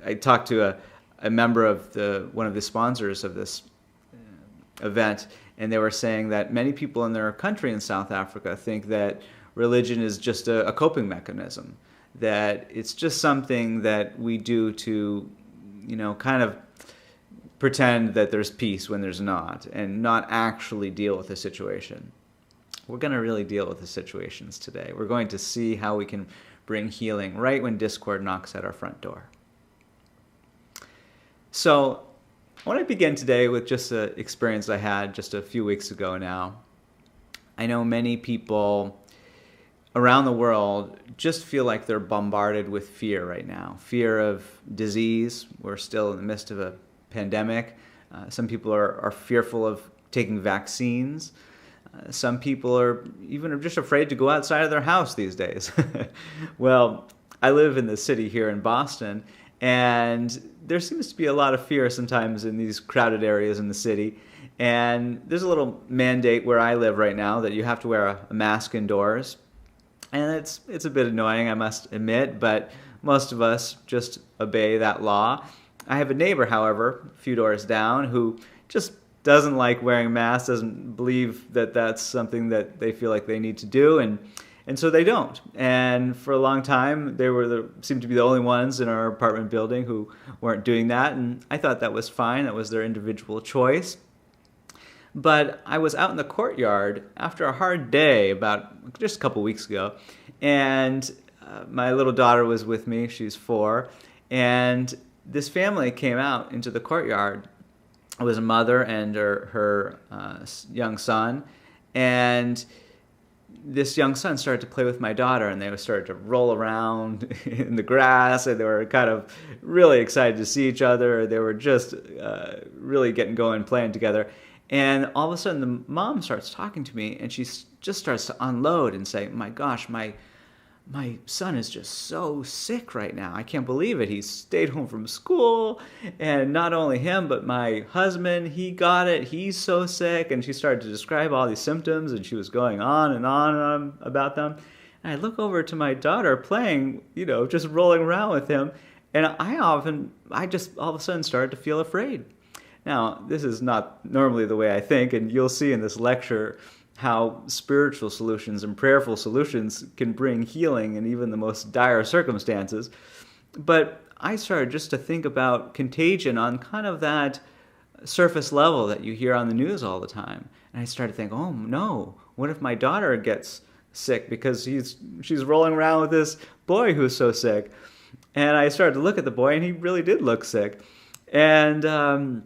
I talked to a member of one of the sponsors of this event, and they were saying that many people in their country in South Africa think that religion is just a coping mechanism, that it's just something that we do to, kind of pretend that there's peace when there's not, and not actually deal with the situation. We're going to really deal with the situations today. We're going to see how we can bring healing right when discord knocks at our front door. So I want to begin today with just an experience I had just a few weeks ago now. I know many people around the world just feel like they're bombarded with fear right now. Fear of disease. We're still in the midst of a pandemic. Some people are fearful of taking vaccines. Some people are even just afraid to go outside of their house these days. Well, I live in the city here in Boston, and there seems to be a lot of fear sometimes in these crowded areas in the city. And there's a little mandate where I live right now that you have to wear a mask indoors. And it's a bit annoying, I must admit, but most of us just obey that law. I have a neighbor, however, a few doors down, who just doesn't like wearing masks, doesn't believe that that's something that they feel like they need to do, and so they don't. And for a long time, they seemed to be the only ones in our apartment building who weren't doing that, and I thought that was fine. That was their individual choice. But I was out in the courtyard after a hard day about just a couple weeks ago, and my little daughter was with me. She's 4, and this family came out into the courtyard. It was a mother and her young son, and this young son started to play with my daughter, and they started to roll around in the grass, and they were kind of really excited to see each other. They were just really getting going, playing together. And all of a sudden, the mom starts talking to me, and she just starts to unload and say, "My gosh, my son is just so sick right now. I can't believe it. He stayed home from school, and not only him, but my husband, he got it. He's so sick." And she started to describe all these symptoms, and she was going on and on about them. And I look over to my daughter playing, just rolling around with him, and I just all of a sudden started to feel afraid. Now, this is not normally the way I think, and you'll see in this lecture how spiritual solutions and prayerful solutions can bring healing in even the most dire circumstances. But I started just to think about contagion on kind of that surface level that you hear on the news all the time. And I started to think, oh no, what if my daughter gets sick because she's rolling around with this boy who's so sick? And I started to look at the boy, and he really did look sick. And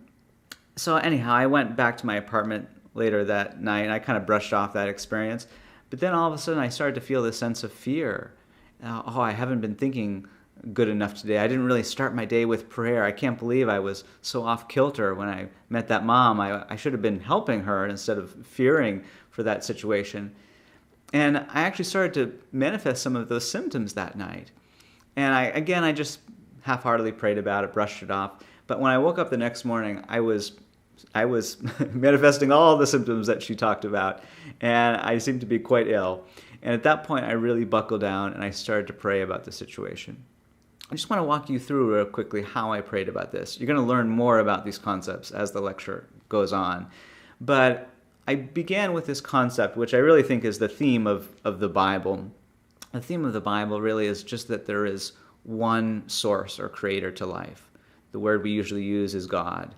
so anyhow, I went back to my apartment later that night, and I kind of brushed off that experience. But then all of a sudden, I started to feel this sense of fear. I haven't been thinking good enough today. I didn't really start my day with prayer. I can't believe I was so off kilter when I met that mom. I should have been helping her instead of fearing for that situation. And I actually started to manifest some of those symptoms that night. And I just half-heartedly prayed about it, brushed it off. But when I woke up the next morning, I was manifesting all the symptoms that she talked about, and I seemed to be quite ill. And at that point, I really buckled down, and I started to pray about the situation. I just want to walk you through real quickly how I prayed about this. You're going to learn more about these concepts as the lecture goes on. But I began with this concept, which I really think is the theme of the Bible. The theme of the Bible really is just that there is one source or creator to life. The word we usually use is God.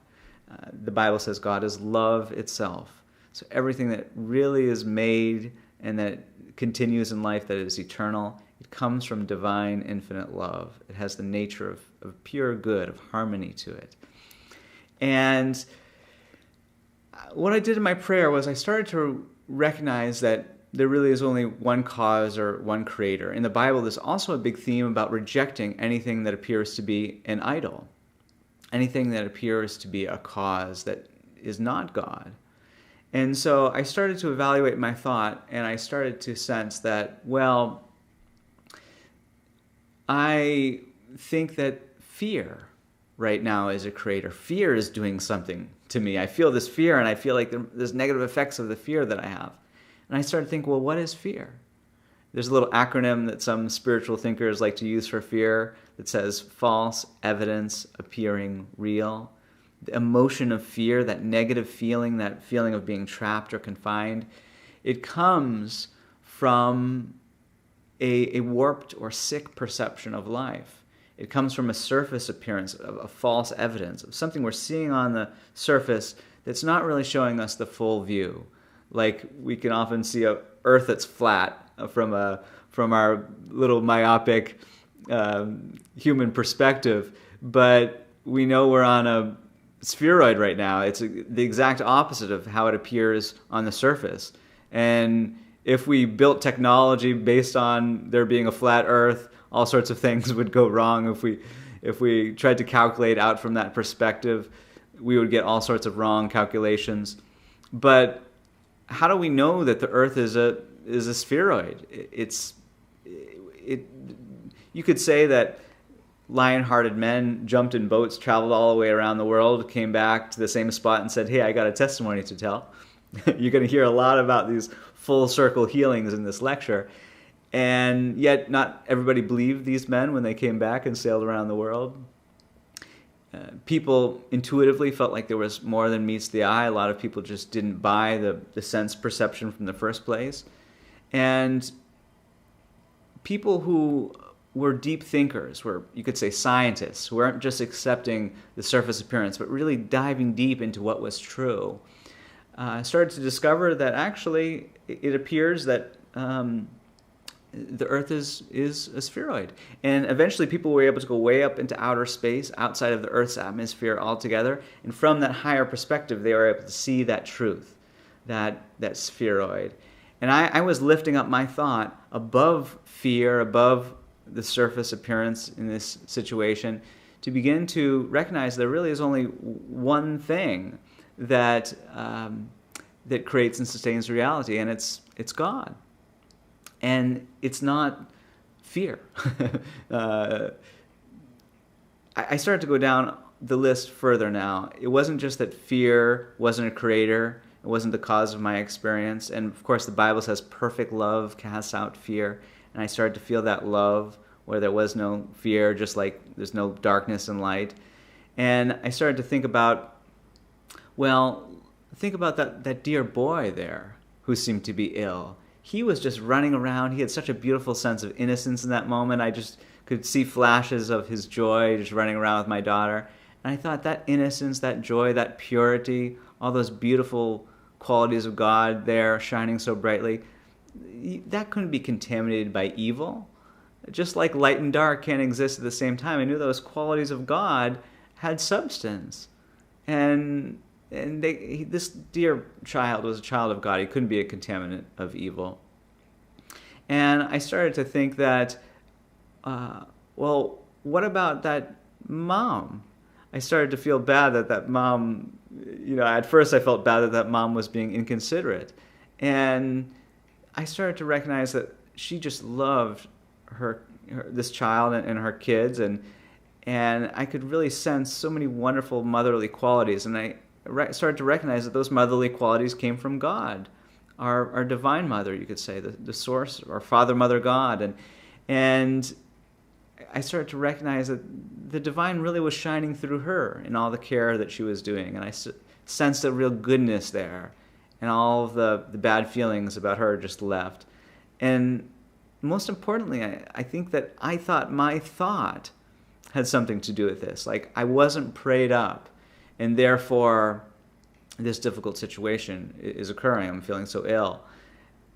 The Bible says God is love itself. So everything that really is made and that continues in life, that is eternal, it comes from divine, infinite love. It has the nature of pure good, of harmony to it. And what I did in my prayer was I started to recognize that there really is only one cause or one creator. In the Bible, there's also a big theme about rejecting anything that appears to be an idol. Anything that appears to be a cause that is not God. And so I started to evaluate my thought, and I started to sense that, well, I think that fear right now is a creator. Fear is doing something to me. I feel this fear, and I feel like there's negative effects of the fear that I have. And I started to think, well, what is fear? There's a little acronym that some spiritual thinkers like to use for fear. that says false evidence appearing real. The emotion of fear, that negative feeling, that feeling of being trapped or confined, it comes from a warped or sick perception of life. It comes from a surface appearance of a false evidence, of something we're seeing on the surface that's not really showing us the full view. Like we can often see a Earth that's flat from our little myopic human perspective, but we know we're on a spheroid right now. It's the exact opposite of how it appears on the surface. And if we built technology based on there being a flat Earth, all sorts of things would go wrong. If we tried to calculate out from that perspective, we would get all sorts of wrong calculations. But how do we know that the Earth is a spheroid? You could say that lion-hearted men jumped in boats, traveled all the way around the world, came back to the same spot and said, "Hey, I got a testimony to tell." You're going to hear a lot about these full circle healings in this lecture. And yet not everybody believed these men when they came back and sailed around the world. People intuitively felt like there was more than meets the eye. A lot of people just didn't buy the sense perception from the first place. And people who were deep thinkers, were, you could say, scientists, who weren't just accepting the surface appearance, but really diving deep into what was true, started to discover that actually it appears that the Earth is a spheroid. And eventually people were able to go way up into outer space, outside of the Earth's atmosphere altogether. And from that higher perspective, they were able to see that truth, that spheroid. And I was lifting up my thought above fear, above the surface appearance in this situation, to begin to recognize there really is only one thing that creates and sustains reality, and it's God. And it's not fear. I started to go down the list further now. It wasn't just that fear wasn't a creator, it wasn't the cause of my experience. And of course the Bible says perfect love casts out fear. And I started to feel that love where there was no fear, just like there's no darkness and light. And I started to think about, that dear boy there who seemed to be ill. He was just running around. He had such a beautiful sense of innocence in that moment. I just could see flashes of his joy just running around with my daughter. And I thought that innocence, that joy, that purity, all those beautiful qualities of God there shining so brightly, that couldn't be contaminated by evil. Just like light and dark can't exist at the same time, I knew those qualities of God had substance. And this dear child was a child of God. He couldn't be a contaminant of evil. And I started to think that, what about that mom? I started to feel bad that mom, at first I felt bad that mom was being inconsiderate. And I started to recognize that she just loved this child and her kids, and I could really sense so many wonderful motherly qualities. And I started to recognize that those motherly qualities came from God, our divine mother, you could say, the source, our Father, Mother, God. And I started to recognize that the divine really was shining through her in all the care that she was doing. And I sensed a real goodness there, and all of the bad feelings about her just left. And most importantly, I think that I thought my thought had something to do with this. Like I wasn't prayed up, and therefore this difficult situation is occurring. I'm feeling so ill.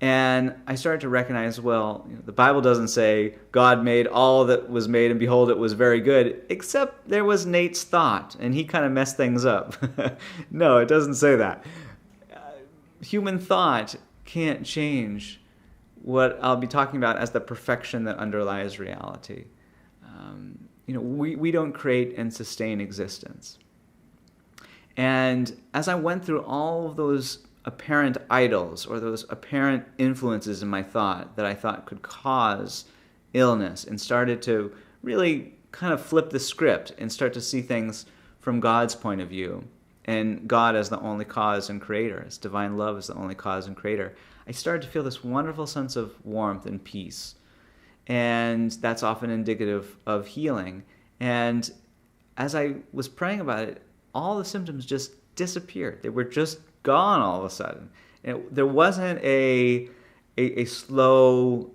And I started to recognize, the Bible doesn't say God made all that was made and behold, it was very good, except there was Nate's thought, and he kind of messed things up. No, it doesn't say that. Human thought can't change what I'll be talking about as the perfection that underlies reality. We don't create and sustain existence. And as I went through all of those apparent idols or those apparent influences in my thought that I thought could cause illness, and started to really kind of flip the script and start to see things from God's point of view, and God as the only cause and creator, as divine love as the only cause and creator, I started to feel this wonderful sense of warmth and peace. and that's often indicative of healing. And as I was praying about it, all the symptoms just disappeared. They were just gone all of a sudden. And there wasn't a slow,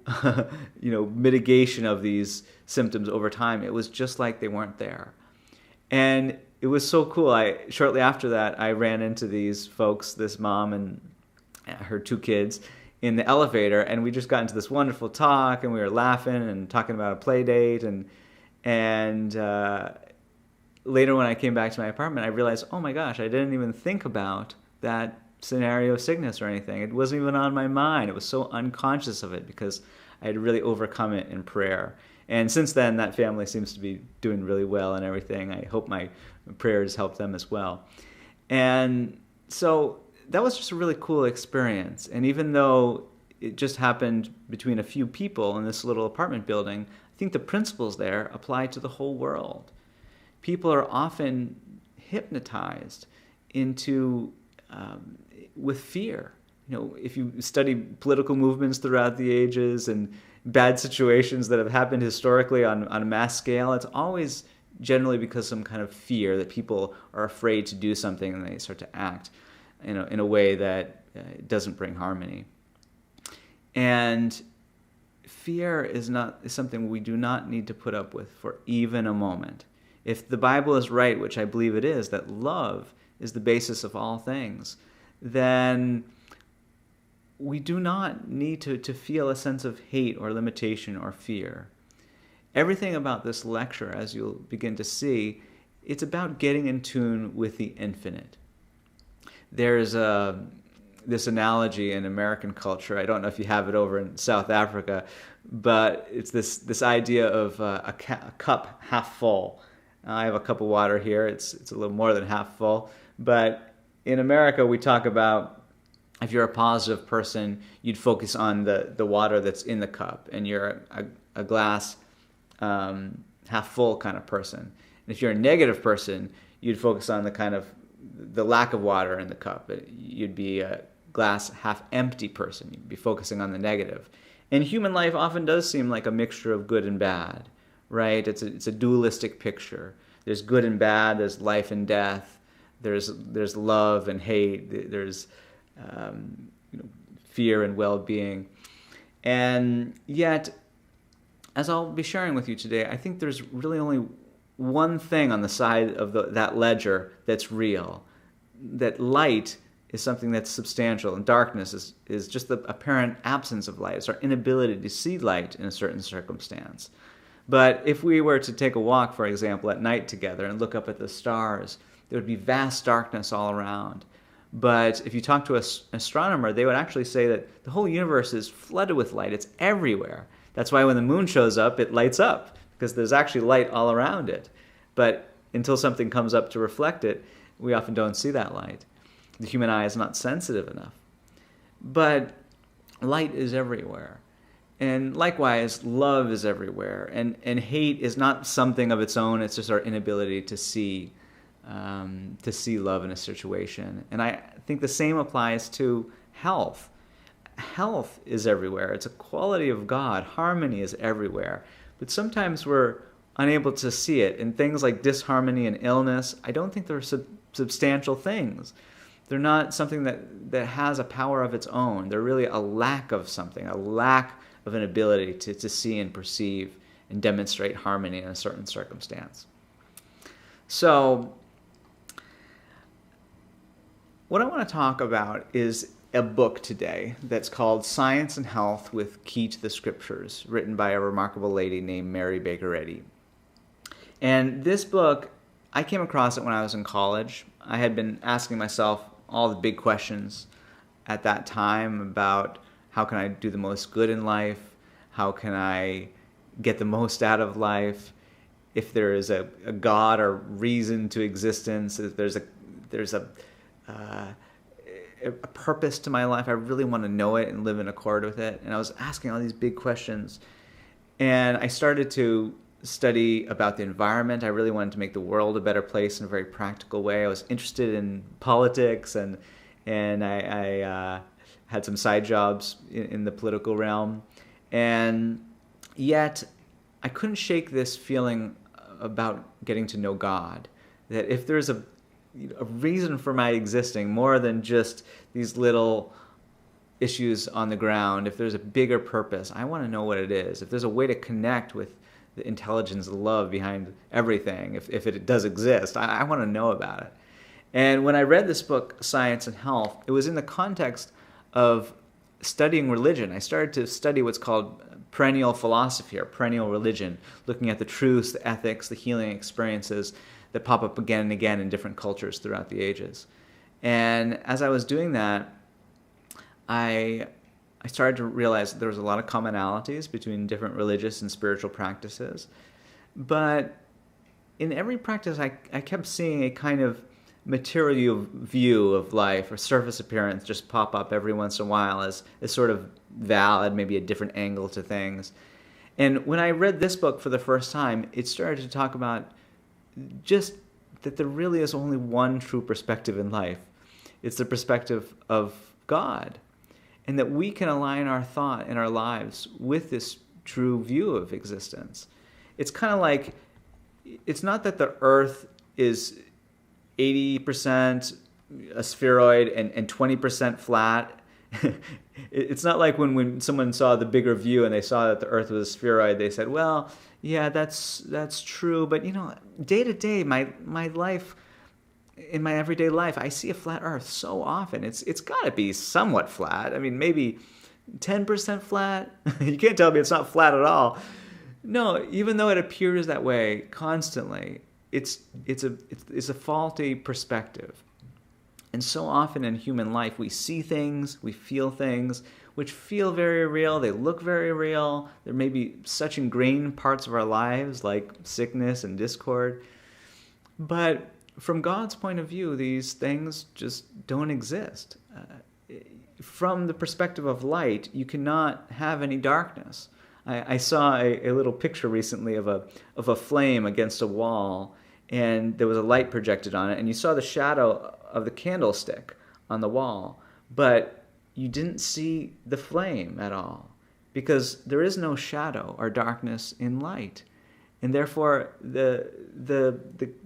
mitigation of these symptoms over time. It was just like they weren't there. And it was so cool. Shortly after that, I ran into these folks, this mom and her 2 kids, in the elevator, and we just got into this wonderful talk, and we were laughing and talking about a play date, and later when I came back to my apartment, I realized, oh my gosh, I didn't even think about that scenario of sickness or anything. It wasn't even on my mind. It was so unconscious of it because I had really overcome it in prayer. And since then, that family seems to be doing really well and everything. I hope my prayers helped them as well. And so that was just a really cool experience. And even though it just happened between a few people in this little apartment building, I think the principles there apply to the whole world. People are often hypnotized into with fear. If you study political movements throughout the ages and bad situations that have happened historically on a mass scale, it's always generally because some kind of fear that people are afraid to do something and they start to act in a way that doesn't bring harmony. And fear is something we do not need to put up with for even a moment. If the Bible is right, which I believe it is, that love is the basis of all things, then we do not need to feel a sense of hate or limitation or fear. Everything about this lecture, as you'll begin to see, it's about getting in tune with the infinite. There's this analogy in American culture. I don't know if you have it over in South Africa, but it's this idea of a cup half full. I have a cup of water here. It's a little more than half full. But in America, we talk about if you're a positive person, you'd focus on the water that's in the cup, and you're a glass half full kind of person. And if you're a negative person, you'd focus on the lack of water in the cup. You'd be a glass half empty person. You'd be focusing on the negative. And human life often does seem like a mixture of good and bad, right? It's a dualistic picture. There's good and bad. There's life and death. There's love and hate. There's fear and well-being. And yet, as I'll be sharing with you today, I think there's really only one thing on the side of that ledger that's real. That light is something that's substantial, and darkness is just the apparent absence of light. It's our inability to see light in a certain circumstance. But if we were to take a walk, for example, at night together and look up at the stars, there would be vast darkness all around. But if you talk to an astronomer, they would actually say that the whole universe is flooded with light. It's everywhere. That's why when the moon shows up, it lights up, because there's actually light all around it. But until something comes up to reflect it, we often don't see that light. The human eye is not sensitive enough. But light is everywhere. And likewise, love is everywhere. And hate is not something of its own. It's just our inability to see love in a situation. And I think the same applies to health. Health is everywhere. It's a quality of God. Harmony is everywhere. But sometimes we're unable to see it. And things like disharmony and illness, I don't think they're substantial things. They're not something that has a power of its own. They're really a lack of something, a lack of an ability to see and perceive and demonstrate harmony in a certain circumstance. So, what I want to talk about is a book today that's called Science and Health with Key to the Scriptures, written by a remarkable lady named Mary Baker Eddy. And this book, I came across it when I was in college. I had been asking myself all the big questions at that time about how can I do the most good in life? How can I get the most out of life? If there is a God or reason to existence, if there's a purpose to my life, I really want to know it and live in accord with it. And I was asking all these big questions. And I started to study about the environment. I really wanted to make the world a better place in a very practical way. I was interested in politics, and I had some side jobs in the political realm. And Yet, I couldn't shake this feeling about getting to know God. That if there's a reason for my existing, more than just these little issues on the ground, if there's a bigger purpose, I want to know what it is. If there's a way to connect with the intelligence, the love behind everything, if it does exist, I want to know about it. And when I read this book, Science and Health, it was in the context of studying religion. I started to study what's called perennial philosophy or perennial religion, looking at the truths, the ethics, the healing experiences that pop up again and again in different cultures throughout the ages. And as I was doing that, I started to realize that there was a lot of commonalities between different religious and spiritual practices. But in every practice, I kept seeing a kind of material view of life or surface appearance just pop up every once in a while as sort of valid, maybe a different angle to things. And when I read this book for the first time, it started to talk about just that there really is only one true perspective in life. It's the perspective of God. And that we can align our thought and our lives with this true view of existence. It's kind of like, it's not that the earth is 80% a spheroid and 20% flat. It's not like when someone saw the bigger view and they saw that the earth was a spheroid, they said, well, yeah, that's true. But, day to day, my life, in my everyday life, I see a flat earth so often. It's got to be somewhat flat. I mean, maybe 10% flat. You can't tell me it's not flat at all. No, even though it appears that way constantly, it's a faulty perspective. And so often in human life, we see things, we feel things, which feel very real. They look very real. There may be such ingrained parts of our lives, like sickness and discord. But from God's point of view, these things just don't exist. From the perspective of light, you cannot have any darkness. I saw a little picture recently of a flame against a wall, and there was a light projected on it, and you saw the shadow of the candlestick on the wall, but you didn't see the flame at all, because there is no shadow or darkness in light, and therefore the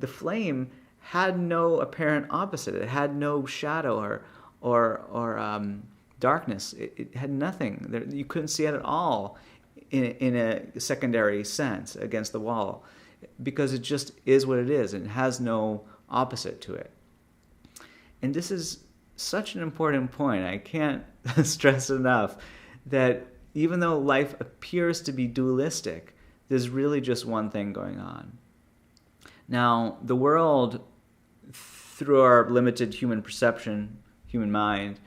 flame had no apparent opposite. It had no shadow or darkness. It had nothing. You couldn't see it at all in a secondary sense against the wall, because it just is what it is, and it has no opposite to it. And this is such an important point. I can't stress enough that even though life appears to be dualistic, there's really just one thing going on. Now, the world, through our limited human perception, human mind,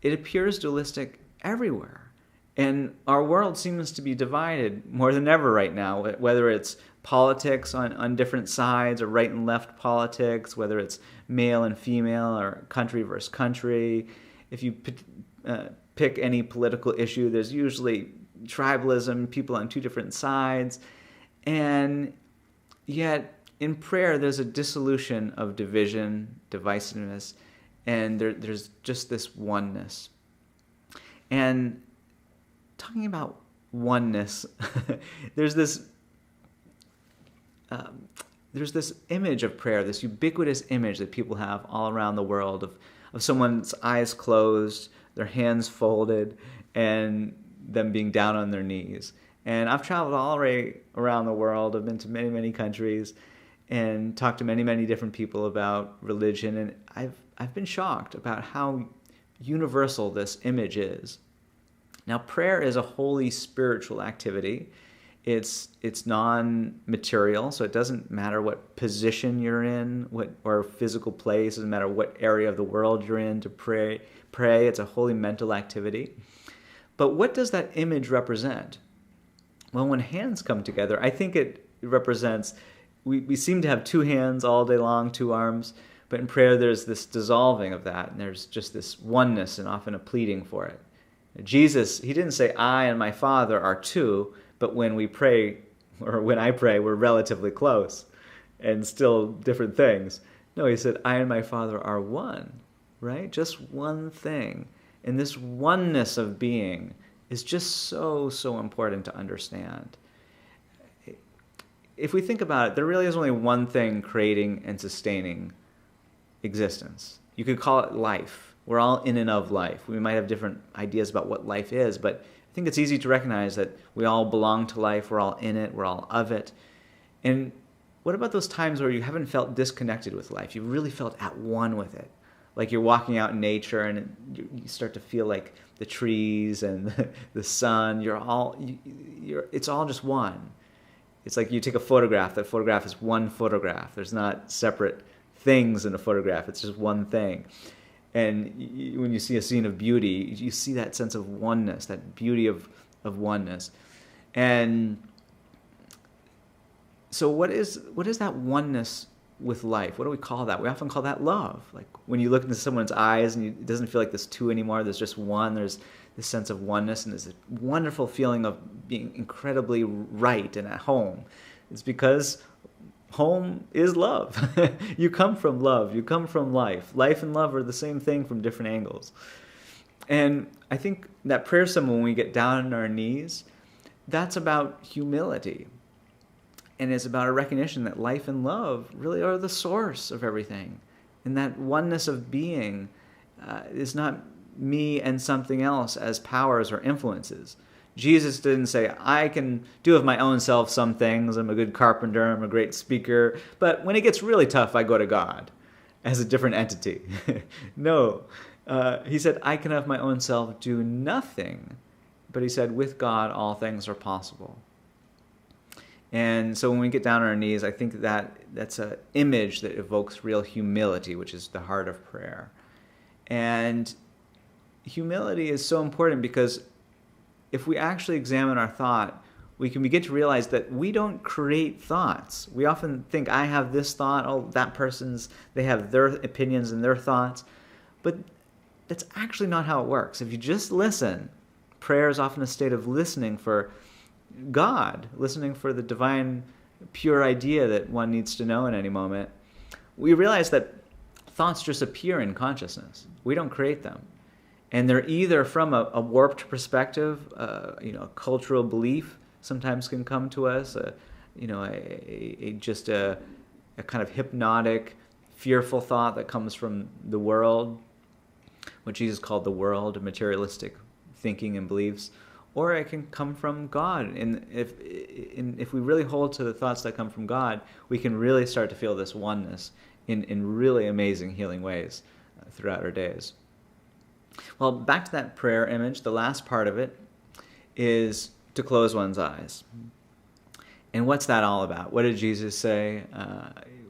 it appears dualistic everywhere. And our world seems to be divided more than ever right now, whether it's politics on different sides or right and left politics, whether it's male and female or country versus country. If you pick any political issue, there's usually tribalism, people on two different sides. And yet, in prayer, there's a dissolution of division, divisiveness, and there's just this oneness. And talking about oneness, there's this image of prayer, this ubiquitous image that people have all around the world of someone's eyes closed, their hands folded, and them being down on their knees. And I've traveled all around the world. I've been to many, many countries and talked to many, many different people about religion, and I've been shocked about how universal this image is. Now, prayer is a holy spiritual activity. It's non-material, so it doesn't matter what position you're in, or physical place. It doesn't matter what area of the world you're in to pray. It's a holy mental activity. But what does that image represent? Well, when hands come together, I think it represents, we seem to have two hands all day long, two arms, but in prayer there's this dissolving of that, and there's just this oneness and often a pleading for it. Jesus, he didn't say, I and my Father are two, but when we pray, or when I pray, we're relatively close and still different things. No, he said, I and my Father are one, right? Just one thing. And this oneness of being is just so, so important to understand. If we think about it, there really is only one thing creating and sustaining existence. You could call it life. We're all in and of life. We might have different ideas about what life is, but I think it's easy to recognize that we all belong to life. We're all in it. We're all of it. And what about those times where you haven't felt disconnected with life? You really felt at one with it. Like you're walking out in nature and you start to feel like the trees and the sun, it's all just one. It's like you take a photograph. That photograph is one photograph. There's not separate things in a photograph. It's just one thing. And when you see a scene of beauty, you see that sense of oneness, that beauty of oneness. And so what is that oneness with life? What do we call that? We often call that love. Like when you look into someone's eyes and it doesn't feel like there's two anymore, there's just one, there's this sense of oneness, and there's a wonderful feeling of being incredibly right and at home. It's because home is love. You come from love. You come from life. Life and love are the same thing from different angles. And I think that prayer symbol, when we get down on our knees, that's about humility. And it's about a recognition that life and love really are the source of everything. And that oneness of being is not me and something else as powers or influences. Jesus didn't say, I can do of my own self some things. I'm a good carpenter. I'm a great speaker. But when it gets really tough, I go to God as a different entity. No. He said, I can of my own self do nothing. But he said, with God, all things are possible. And so when we get down on our knees, I think that's an image that evokes real humility, which is the heart of prayer. And humility is so important because if we actually examine our thought, we can begin to realize that we don't create thoughts. We often think, I have this thought, oh, that person's, they have their opinions and their thoughts. But that's actually not how it works. If you just listen, prayer is often a state of listening for God, listening for the divine, pure idea that one needs to know in any moment. We realize that thoughts just appear in consciousness. We don't create them. And they're either from a warped perspective, a cultural belief sometimes can come to us, just a kind of hypnotic, fearful thought that comes from the world, what Jesus called the world, materialistic thinking and beliefs, or it can come from God. And if we really hold to the thoughts that come from God, we can really start to feel this oneness in really amazing healing ways throughout our days. Well, back to that prayer image, the last part of it is to close one's eyes. And what's that all about? What did Jesus say?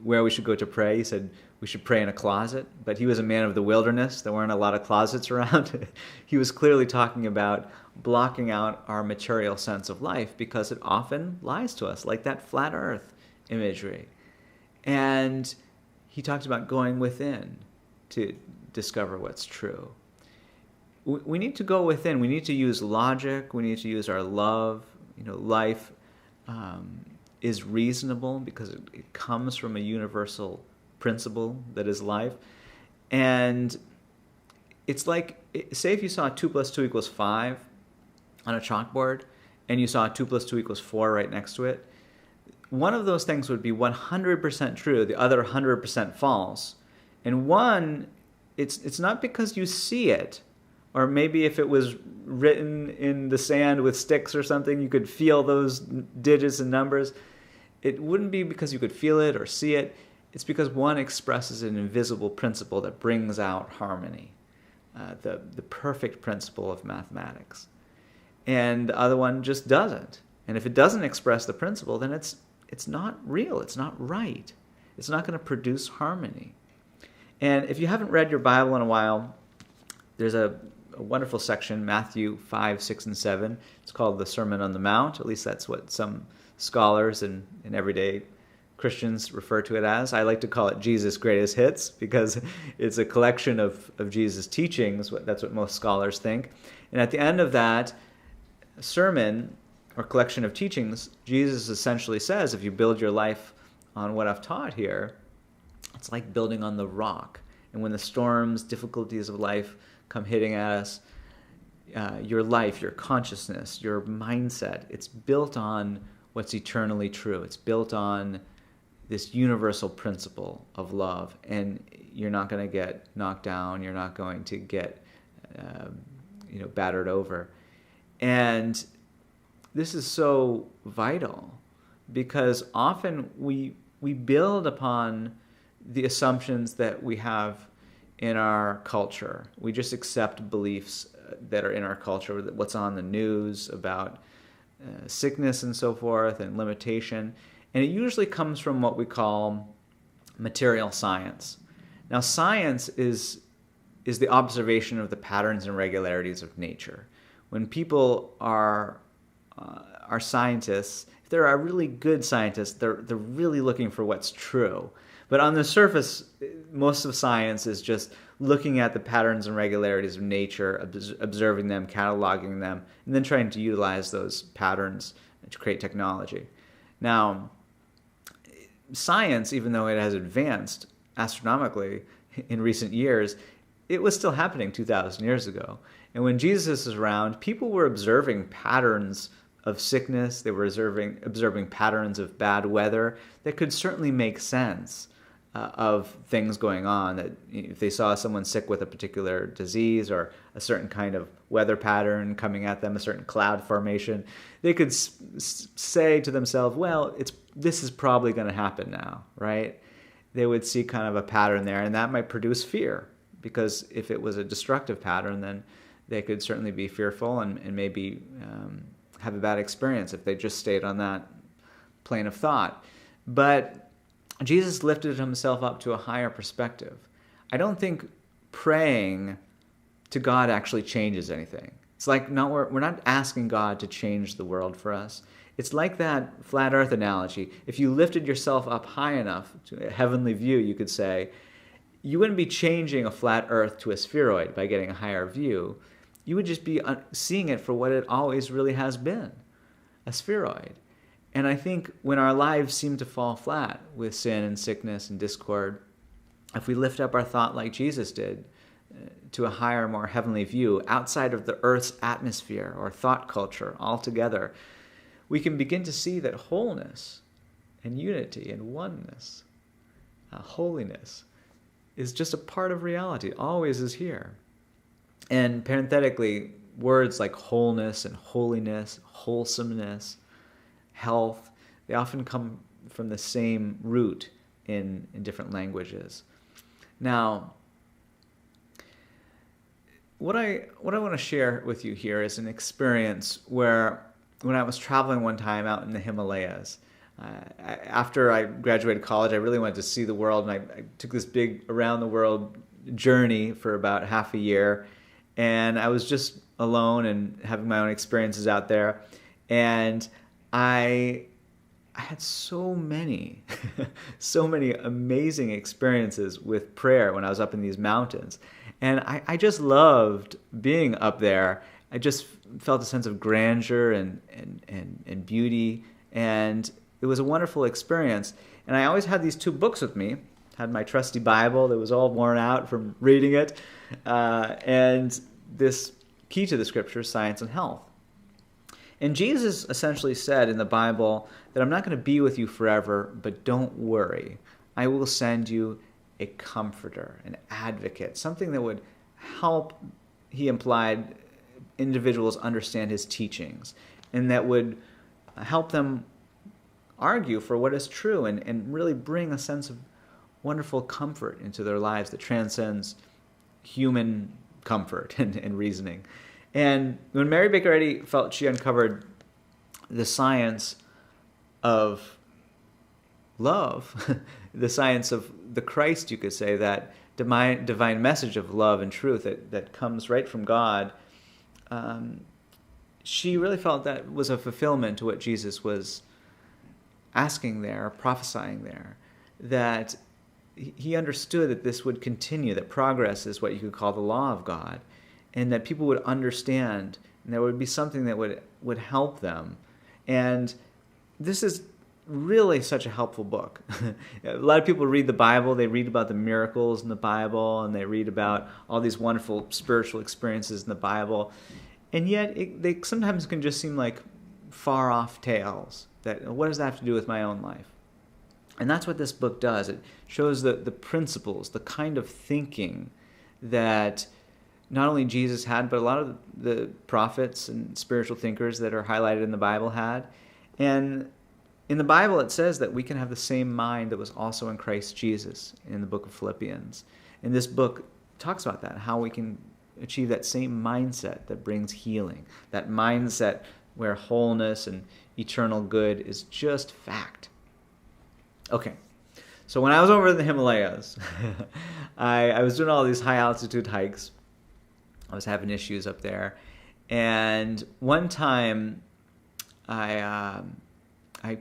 Where we should go to pray? He said we should pray in a closet, but he was a man of the wilderness. There weren't a lot of closets around. He was clearly talking about blocking out our material sense of life because it often lies to us, like that flat earth imagery. And he talked about going within to discover what's true. We need to go within. We need to use logic. We need to use our love. Life is reasonable because it comes from a universal principle that is life. And it's like, say if you saw 2 + 2 = 5 on a chalkboard, and you saw 2 + 2 = 4 right next to it, one of those things would be 100% true, the other 100% false. And one, it's not because you see it, or maybe if it was written in the sand with sticks or something, you could feel those digits and numbers. It wouldn't be because you could feel it or see it. It's because one expresses an invisible principle that brings out harmony, the perfect principle of mathematics. And the other one just doesn't. And if it doesn't express the principle, then it's not real. It's not right. It's not going to produce harmony. And if you haven't read your Bible in a while, there's a wonderful section, Matthew 5, 6, and 7. It's called the Sermon on the Mount. At least that's what some scholars and everyday Christians refer to it as. I like to call it Jesus' greatest hits because it's a collection of Jesus' teachings. That's what most scholars think. And at the end of that sermon or collection of teachings, Jesus essentially says, if you build your life on what I've taught here, it's like building on the rock. And when the storms, difficulties of life come hitting at us, your life, your consciousness, your mindset. It's built on what's eternally true. It's built on this universal principle of love, and you're not going to get knocked down. You're not going to get battered over. And this is so vital because often we build upon the assumptions that we have in our culture. We just accept beliefs that are in our culture, what's on the news about sickness and so forth and limitation. And it usually comes from what we call material science. Now, science is the observation of the patterns and regularities of nature. When people are scientists, if they're a really good scientist, they're really looking for what's true. But on the surface, most of science is just looking at the patterns and regularities of nature, observing them, cataloging them, and then trying to utilize those patterns to create technology. Now, science, even though it has advanced astronomically in recent years, it was still happening 2,000 years ago. And when Jesus was around, people were observing patterns of sickness. They were observing patterns of bad weather that could certainly make sense of things going on. That if they saw someone sick with a particular disease or a certain kind of weather pattern coming at them, a certain cloud formation, they could say to themselves, well, this is probably going to happen now, right? They would see kind of a pattern there, and that might produce fear, because if it was a destructive pattern, then they could certainly be fearful and maybe have a bad experience if they just stayed on that plane of thought. But Jesus lifted himself up to a higher perspective. I don't think praying to God actually changes anything. It's like we're not asking God to change the world for us. It's like that flat earth analogy. If you lifted yourself up high enough to a heavenly view, you could say, you wouldn't be changing a flat earth to a spheroid by getting a higher view. You would just be seeing it for what it always really has been, a spheroid. And I think when our lives seem to fall flat with sin and sickness and discord, if we lift up our thought like Jesus did to a higher, more heavenly view, outside of the earth's atmosphere or thought culture altogether, we can begin to see that wholeness and unity and oneness, holiness, is just a part of reality, always is here. And parenthetically, words like wholeness and holiness, wholesomeness, health, they often come from the same root in different languages. Now, what I want to share with you here is an experience where when I was traveling one time out in the Himalayas, after I graduated college, I really wanted to see the world, and I took this big around-the-world journey for about half a year, and I was just alone and having my own experiences out there, and I had so many amazing experiences with prayer when I was up in these mountains. And I just loved being up there. I just felt a sense of grandeur and beauty. And it was a wonderful experience. And I always had these two books with me. Had my trusty Bible that was all worn out from reading it. And this key to the Scriptures, Science and Health. And Jesus essentially said in the Bible that I'm not going to be with you forever, but don't worry. I will send you a comforter, an advocate, something that would help, he implied, individuals understand his teachings, and that would help them argue for what is true and really bring a sense of wonderful comfort into their lives that transcends human comfort and reasoning. And when Mary Baker Eddy felt she uncovered the science of love, the science of the Christ, you could say, that divine message of love and truth that comes right from God, she really felt that was a fulfillment to what Jesus was asking there, prophesying there, that he understood that this would continue, that progress is what you could call the law of God, and that people would understand, and there would be something that would help them. And this is really such a helpful book. A lot of people read the Bible, they read about the miracles in the Bible, and they read about all these wonderful spiritual experiences in the Bible. And yet they sometimes can just seem like far off tales. That, what does that have to do with my own life? And that's what this book does. It shows the principles, the kind of thinking that not only Jesus had, but a lot of the prophets and spiritual thinkers that are highlighted in the Bible had. And in the Bible, it says that we can have the same mind that was also in Christ Jesus in the book of Philippians. And this book talks about that, how we can achieve that same mindset that brings healing, that mindset where wholeness and eternal good is just fact. Okay, so when I was over in the Himalayas, I was doing all these high altitude hikes. I was having issues up there. And one time I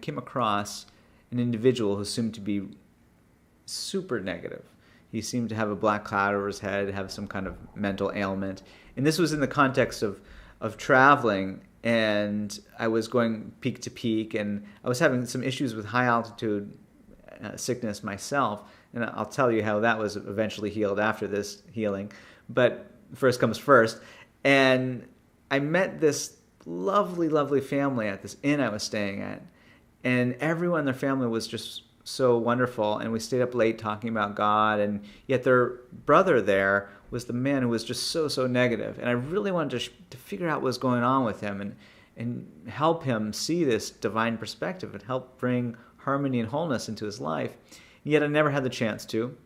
came across an individual who seemed to be super negative. He seemed to have a black cloud over his head, have some kind of mental ailment. And this was in the context of traveling, and I was going peak to peak, and I was having some issues with high altitude sickness myself. And I'll tell you how that was eventually healed after this healing. But first comes first. And I met this lovely, lovely family at this inn I was staying at. And everyone in their family was just so wonderful, and we stayed up late talking about God, and yet their brother there was the man who was just so negative. And I really wanted to figure out what was going on with him and help him see this divine perspective and help bring harmony and wholeness into his life. And yet I never had the chance to.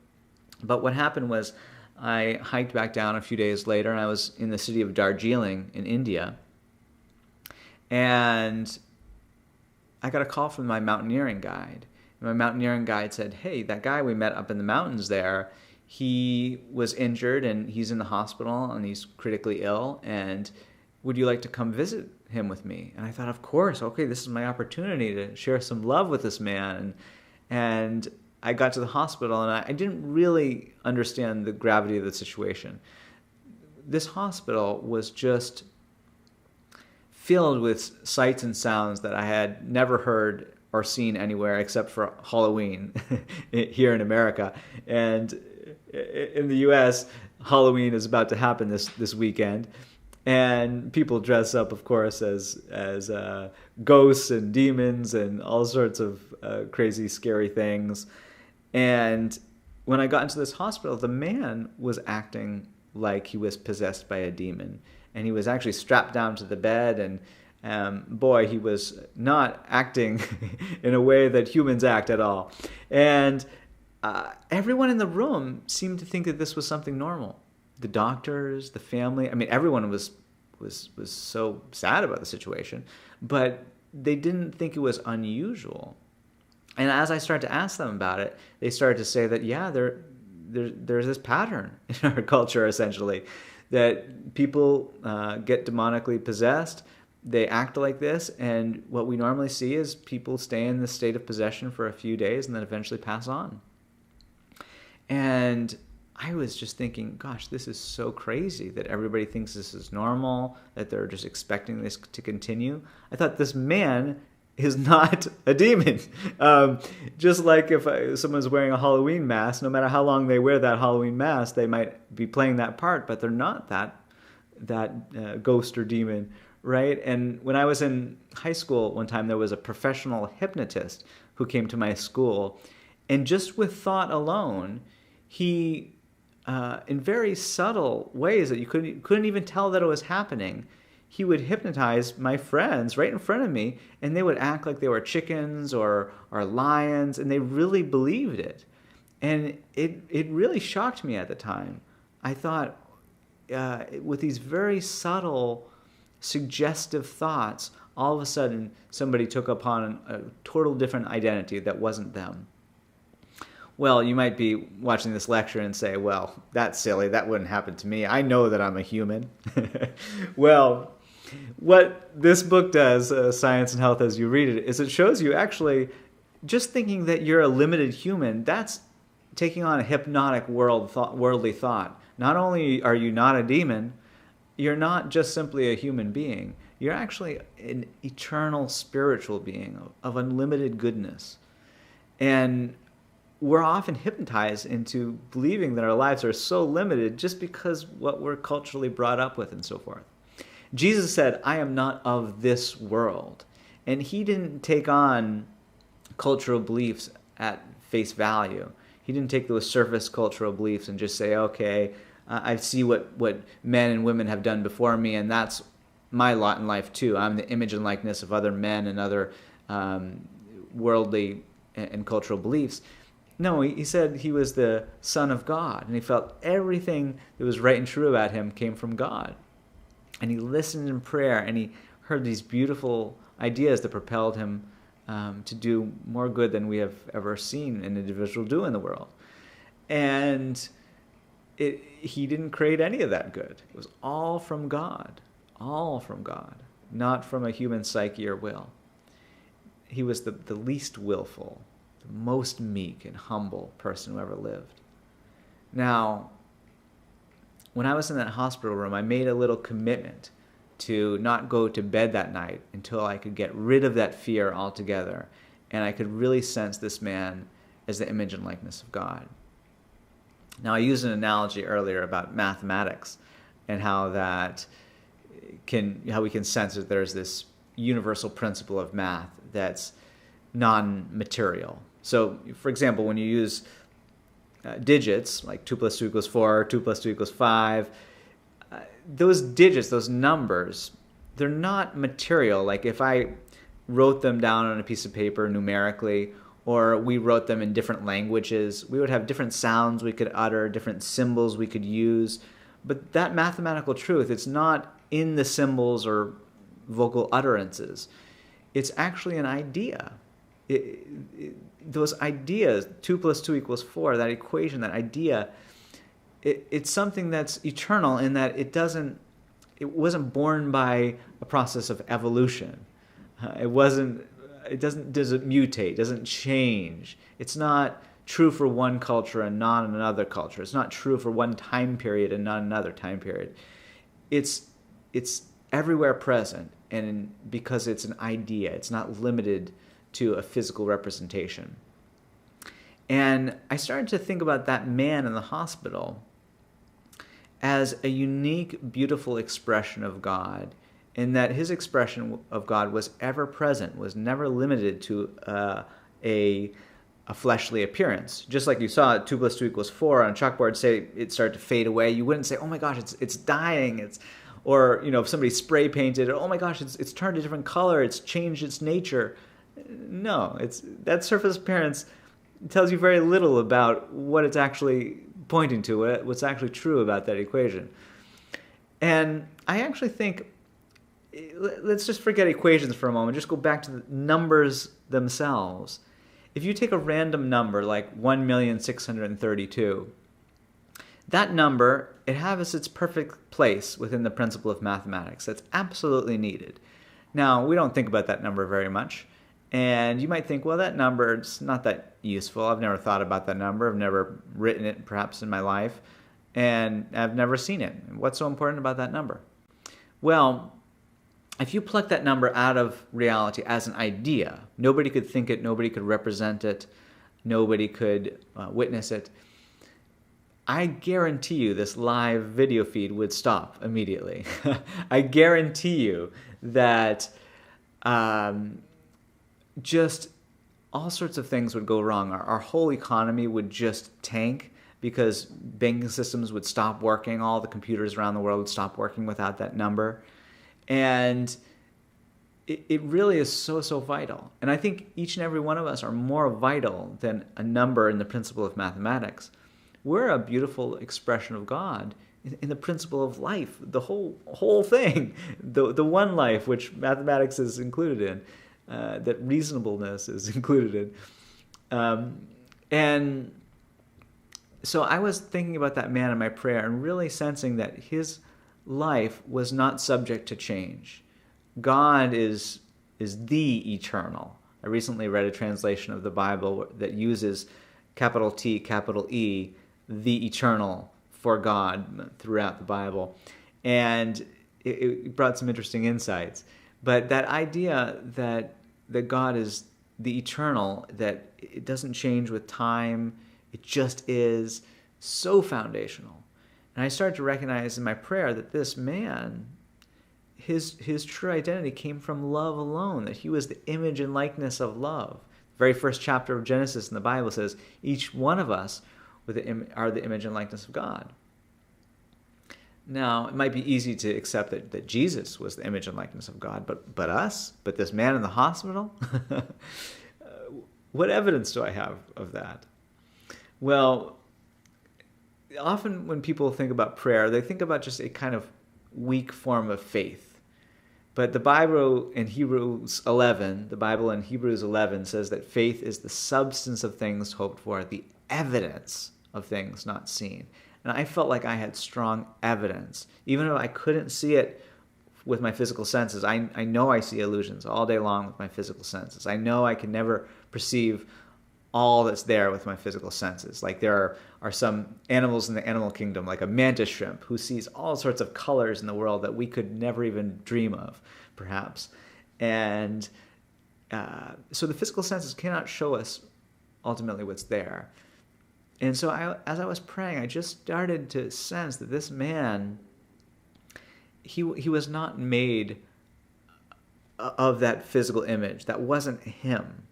But what happened was I hiked back down a few days later, and I was in the city of Darjeeling in India, and I got a call from my mountaineering guide. My mountaineering guide said, hey, that guy we met up in the mountains there, he was injured and he's in the hospital and he's critically ill, and would you like to come visit him with me? And I thought, of course, okay, this is my opportunity to share some love with this man. And I got to the hospital, and I didn't really understand the gravity of the situation. This hospital was just filled with sights and sounds that I had never heard or seen anywhere except for Halloween here in America. And in the US, Halloween is about to happen this weekend. And people dress up, of course, as ghosts and demons and all sorts of crazy, scary things. And when I got into this hospital, the man was acting like he was possessed by a demon. And he was actually strapped down to the bed, and boy, he was not acting in a way that humans act at all. And everyone in the room seemed to think that this was something normal. The doctors, the family, I mean, everyone was so sad about the situation, but they didn't think it was unusual. And as I started to ask them about it, they started to say that, yeah, there's this pattern in our culture, essentially, that people get demonically possessed, they act like this, and what we normally see is people stay in this state of possession for a few days and then eventually pass on. And I was just thinking, gosh, this is so crazy that everybody thinks this is normal, that they're just expecting this to continue. I thought, this man is not a demon. Just like if someone's wearing a Halloween mask, no matter how long they wear that Halloween mask, they might be playing that part, but they're not that ghost or demon, right? And when I was in high school one time, there was a professional hypnotist who came to my school, and just with thought alone, he, in very subtle ways that you couldn't even tell that it was happening, he would hypnotize my friends right in front of me, and they would act like they were chickens or lions, and they really believed it. And it really shocked me at the time. I thought, with these very subtle, suggestive thoughts, all of a sudden somebody took upon a total different identity that wasn't them. Well, you might be watching this lecture and say, well, that's silly, that wouldn't happen to me. I know that I'm a human. Well, what this book does, Science and Health as you read it, is it shows you actually just thinking that you're a limited human, that's taking on a hypnotic worldly thought. Not only are you not a demon, you're not just simply a human being. You're actually an eternal spiritual being of unlimited goodness. And we're often hypnotized into believing that our lives are so limited just because what we're culturally brought up with and so forth. Jesus said, I am not of this world. And he didn't take on cultural beliefs at face value. He didn't take those surface cultural beliefs and just say, okay, I see what men and women have done before me, and that's my lot in life too. I'm the image and likeness of other men and other worldly and cultural beliefs. No, he said he was the Son of God, and he felt everything that was right and true about him came from God. And he listened in prayer, and he heard these beautiful ideas that propelled him to do more good than we have ever seen an individual do in the world. And he didn't create any of that good. It was all from God, not from a human psyche or will. He was the least willful, the most meek and humble person who ever lived. Now, when I was in that hospital room, I made a little commitment to not go to bed that night until I could get rid of that fear altogether, and I could really sense this man as the image and likeness of God. Now, I used an analogy earlier about mathematics and how we can sense that there's this universal principle of math that's non-material. So, for example, when you use digits, like 2 plus 2 equals 4, 2 plus 2 equals 5, those digits, those numbers, they're not material. Like if I wrote them down on a piece of paper numerically, or we wrote them in different languages, we would have different sounds we could utter, different symbols we could use. But that mathematical truth, it's not in the symbols or vocal utterances. It's actually an idea. Those ideas, 2 plus 2 equals 4, that equation, that idea, it's something that's eternal in that it wasn't born by a process of evolution. It doesn't mutate, doesn't change. It's not true for one culture and not another culture. It's not true for one time period and not another time period. It's everywhere present, and because it's an idea, it's not limited to a physical representation. And I started to think about that man in the hospital as a unique, beautiful expression of God, in that his expression of God was ever present, was never limited to a fleshly appearance. Just like you saw 2 plus 2 equals 4 on a chalkboard, say it started to fade away, you wouldn't say, oh my gosh, it's dying, or if somebody spray painted, oh my gosh, it's turned a different color, it's changed its nature. No, that surface appearance tells you very little about what it's actually pointing to, what's actually true about that equation. And I actually think, let's just forget equations for a moment, just go back to the numbers themselves. If you take a random number like 1,632,000, that number, it has its perfect place within the principle of mathematics. That's absolutely needed. Now, we don't think about that number very much. And you might think, well, that number, it's not that useful. I've never thought about that number. I've never written it perhaps in my life. And I've never seen it. What's so important about that number? Well, if you pluck that number out of reality as an idea, nobody could think it, nobody could represent it, nobody could witness it, I guarantee you this live video feed would stop immediately. I guarantee you that just all sorts of things would go wrong. Our whole economy would just tank because banking systems would stop working. All the computers around the world would stop working without that number. And it really is so, so vital. And I think each and every one of us are more vital than a number in the principle of mathematics. We're a beautiful expression of God in the principle of life, the whole thing, the one life which mathematics is included in. That reasonableness is included in. And so I was thinking about that man in my prayer and really sensing that his life was not subject to change. God is the eternal. I recently read a translation of the Bible that uses capital T, capital E, the eternal for God throughout the Bible. And it brought some interesting insights. But that idea that God is the eternal, that it doesn't change with time, it just is, so foundational. And I started to recognize in my prayer that this man his true identity came from love alone, that he was the image and likeness of love. The very first chapter of Genesis in the Bible says, each one of us are the image and likeness of God. Now, it might be easy to accept that Jesus was the image and likeness of God, but us? But this man in the hospital? What evidence do I have of that? Well, often when people think about prayer, they think about just a kind of weak form of faith. But the Bible in Hebrews 11 says that faith is the substance of things hoped for, the evidence of things not seen. And I felt like I had strong evidence. Even though I couldn't see it with my physical senses, I know I see illusions all day long with my physical senses. I know I can never perceive all that's there with my physical senses. Like there are some animals in the animal kingdom, like a mantis shrimp, who sees all sorts of colors in the world that we could never even dream of, perhaps. And so the physical senses cannot show us ultimately what's there. And so as I was praying, I just started to sense that this man, he was not made of that physical image. That wasn't him.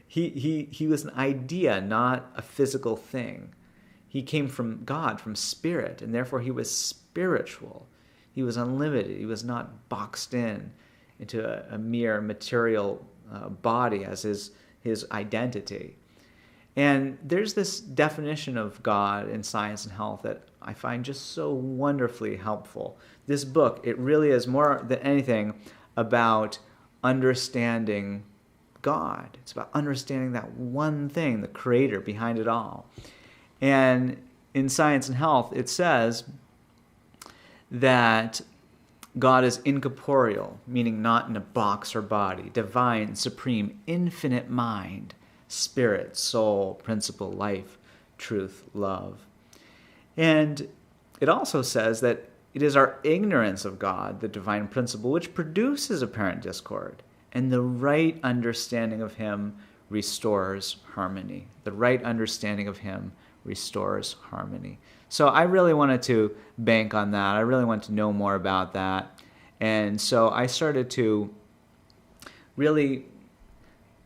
He was an idea, not a physical thing. He came from God, from spirit, and therefore he was spiritual. He was unlimited. He was not boxed into a mere material body as his identity. And there's this definition of God in Science and Health that I find just so wonderfully helpful. This book, it really is more than anything about understanding God. It's about understanding that one thing, the creator behind it all. And in Science and Health, it says that God is incorporeal, meaning not in a box or body, divine, supreme, infinite mind, spirit, soul, principle, life, truth, love. And it also says that it is our ignorance of God, the divine principle, which produces apparent discord. And the right understanding of him restores harmony. The right understanding of him restores harmony. So I really wanted to bank on that. I really wanted to know more about that. And so I started to really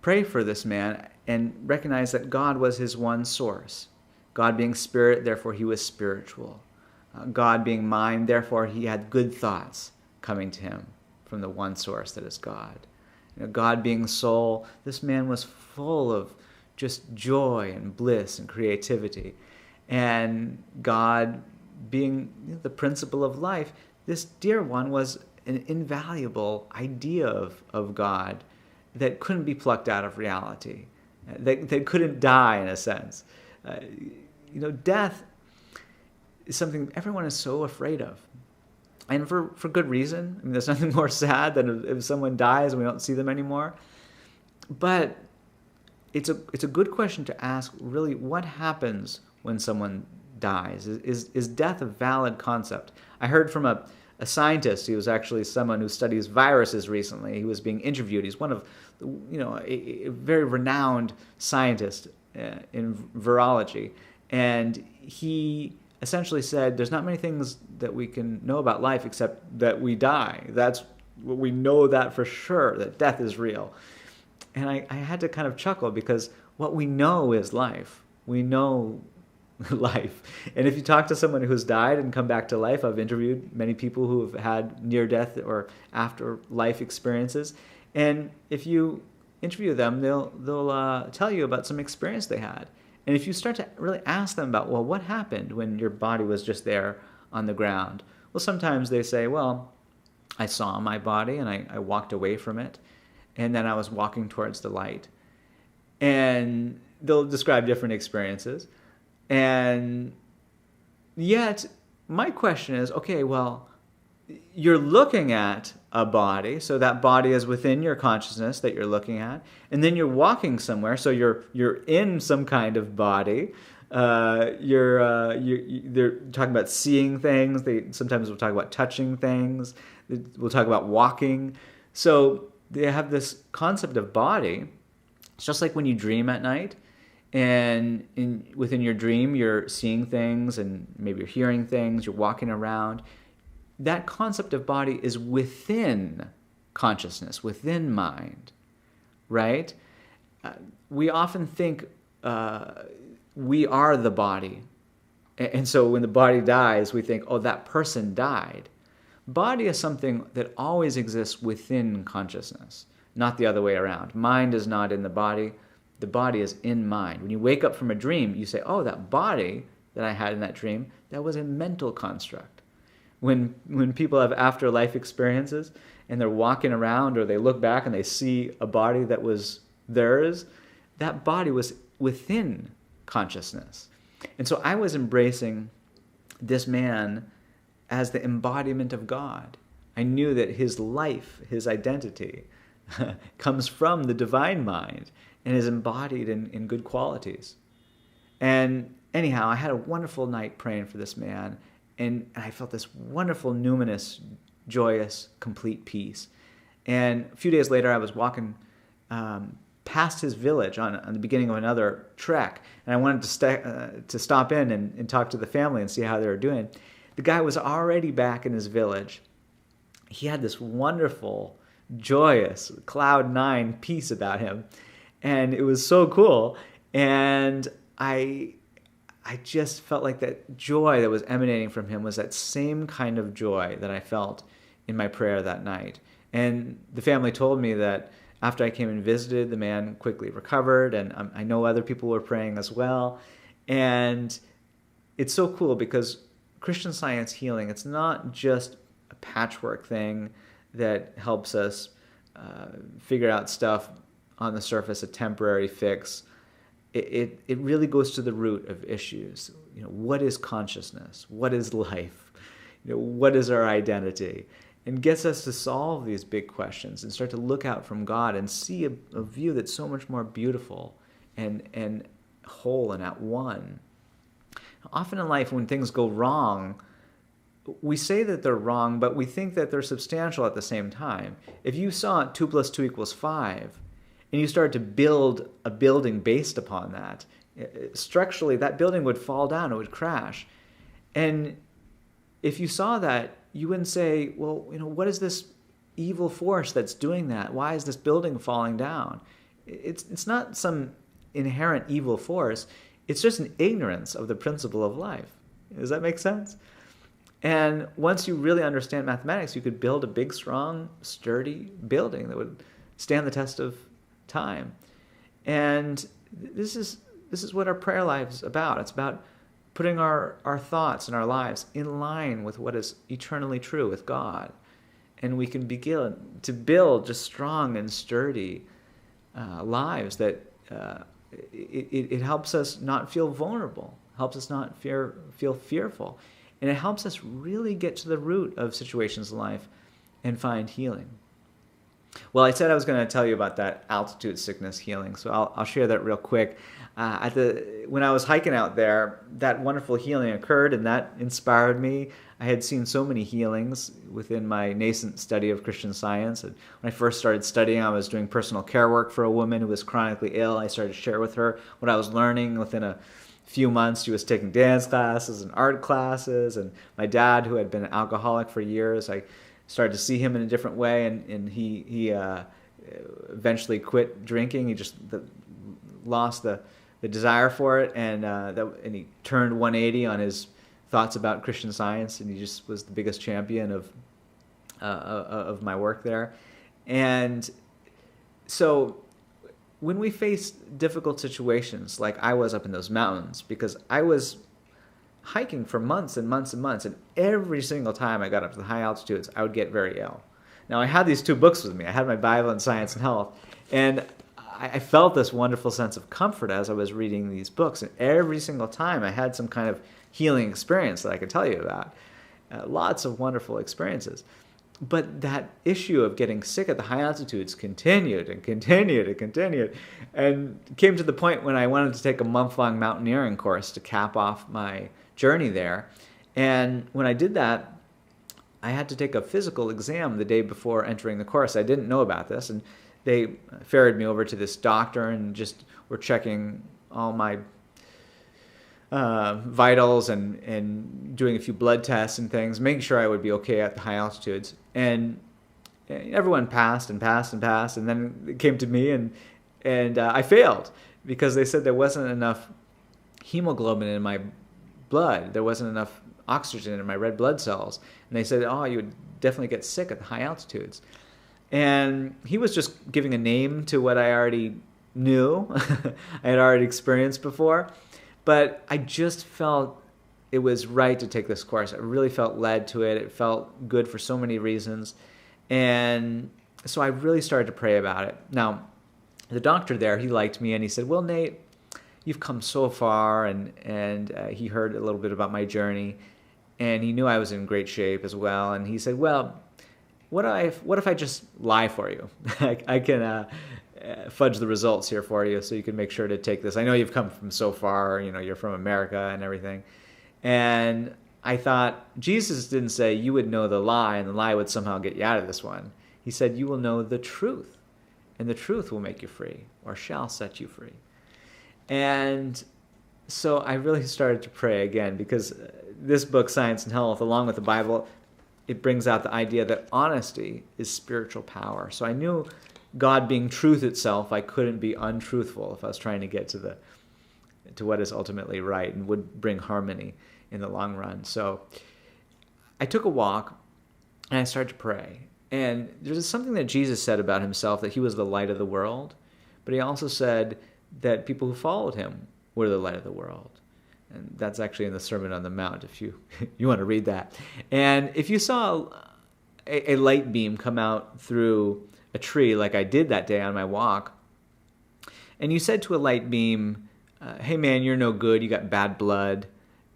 pray for this man and recognize that God was his one source. God being spirit, therefore he was spiritual. God being mind, therefore he had good thoughts coming to him from the one source that is God. God being soul, this man was full of just joy and bliss and creativity. And God being the principle of life, this dear one was an invaluable idea of God that couldn't be plucked out of reality, that couldn't die in a sense. Death is something everyone is so afraid of. And for good reason. I mean, there's nothing more sad than if someone dies and we don't see them anymore. But it's a good question to ask, really, what happens when someone dies? Is death a valid concept? I heard from a scientist. He was actually someone who studies viruses recently. He was being interviewed. He's one of, a very renowned scientist in virology. And he essentially said, there's not many things that we can know about life except that we die. That's what we know, that for sure, that death is real. And I had to kind of chuckle, because what we know is life. We know life. And if you talk to someone who's died and come back to life, I've interviewed many people who have had near-death or after-life experiences, and if you interview them, they'll tell you about some experience they had. And if you start to really ask them about, well, what happened when your body was just there on the ground? Well, sometimes they say, well, I saw my body and I walked away from it, and then I was walking towards the light. And they'll describe different experiences. And yet, my question is, okay, well, you're looking at a body, so that body is within your consciousness that you're looking at, and then you're walking somewhere, so you're in some kind of body. They're talking about seeing things. They sometimes will talk about touching things. We'll talk about walking. So they have this concept of body. It's just like when you dream at night, and within your dream you're seeing things, and maybe you're hearing things. You're walking around. that concept of body is within consciousness, within mind, right? We often think we are the body. And so when the body dies, we think, oh, that person died. Body is something that always exists within consciousness, not the other way around. Mind is not in the body is in mind. When you wake up from a dream, you say, oh, that body that I had in that dream, that was a mental construct. When people have afterlife experiences and they're walking around or they look back and they see a body that was theirs, that body was within consciousness. And so I was embracing this man as the embodiment of God. I knew that his life, his identity, comes from the divine mind and is embodied in good qualities. And anyhow, I had a wonderful night praying for this man, and I felt this wonderful, numinous, joyous, complete peace. And a few days later, I was walking past his village on the beginning of another trek, and I wanted to stop in and talk to the family and see how they were doing. The guy was already back in his village. He had this wonderful, joyous, cloud-9 peace about him, and it was so cool. And I just felt like that joy that was emanating from him was that same kind of joy that I felt in my prayer that night. And the family told me that after I came and visited, the man quickly recovered, and I know other people were praying as well. And it's so cool because Christian Science healing, it's not just a patchwork thing that helps us figure out stuff on the surface, a temporary fix. It really goes to the root of issues. What is consciousness? What is life? What is our identity? And gets us to solve these big questions and start to look out from God and see a view that's so much more beautiful and whole and at one. Often in life, when things go wrong, we say that they're wrong, but we think that they're substantial at the same time. If you saw 2 + 2 = 5, and you started to build a building based upon that, structurally, that building would fall down, it would crash. And if you saw that, you wouldn't say, well, what is this evil force that's doing that? Why is this building falling down? It's not some inherent evil force. It's just an ignorance of the principle of life. Does that make sense? And once you really understand mathematics, you could build a big, strong, sturdy building that would stand the test of time. And this is what our prayer life is about. It's about putting our thoughts and our lives in line with what is eternally true with God. And we can begin to build just strong and sturdy lives that it helps us not feel vulnerable, helps us not feel fearful. And it helps us really get to the root of situations in life and find healing. Well, I said I was going to tell you about that altitude sickness healing, so I'll share that real quick. When I was hiking out there, that wonderful healing occurred, and that inspired me. I had seen so many healings within my nascent study of Christian Science. And when I first started studying, I was doing personal care work for a woman who was chronically ill. I started to share with her what I was learning. Within a few months, she was taking dance classes and art classes. And my dad, who had been an alcoholic for years, I started to see him in a different way, and he eventually quit drinking. He just lost the desire for it, and he turned 180 on his thoughts about Christian Science, and he just was the biggest champion of my work there. And so when we face difficult situations, like I was up in those mountains, because I was hiking for months and months and months, and every single time I got up to the high altitudes, I would get very ill. Now, I had these 2 books with me. I had my Bible and Science and Health, and I felt this wonderful sense of comfort as I was reading these books, and every single time I had some kind of healing experience that I could tell you about. Lots of wonderful experiences. But that issue of getting sick at the high altitudes continued and continued and continued, and came to the point when I wanted to take a month-long mountaineering course to cap off my journey there. And when I did that, I had to take a physical exam the day before entering the course. I didn't know about this, and they ferried me over to this doctor and just were checking all my vitals and doing a few blood tests and things, making sure I would be okay at the high altitudes. And everyone passed and passed and passed, and then it came to me, and I failed because they said there wasn't enough hemoglobin in my blood. There wasn't enough oxygen in my red blood cells. And they said, oh, you would definitely get sick at the high altitudes. And he was just giving a name to what I already knew, I had already experienced before. But I just felt it was right to take this course. I really felt led to it. It felt good for so many reasons. And so I really started to pray about it. Now, the doctor there, he liked me, and he said, well, Nate, you've come so far, and he heard a little bit about my journey, and he knew I was in great shape as well. And he said, well, what if I just lie for you? I can fudge the results here for you so you can make sure to take this. I know you've come from so far, you're from America and everything. And I thought, Jesus didn't say you would know the lie and the lie would somehow get you out of this one. He said you will know the truth, and the truth will make you free, or shall set you free. And so I really started to pray again, because this book, Science and Health, along with the Bible, it brings out the idea that honesty is spiritual power. So I knew, God being truth itself, I couldn't be untruthful if I was trying to get to what is ultimately right and would bring harmony in the long run. So I took a walk and I started to pray. And there's something that Jesus said about himself, that he was the light of the world. But he also said that people who followed him were the light of the world. And that's actually in the Sermon on the Mount, if you want to read that. And if you saw a light beam come out through a tree like I did that day on my walk, and you said to a light beam, hey man, you're no good, you got bad blood,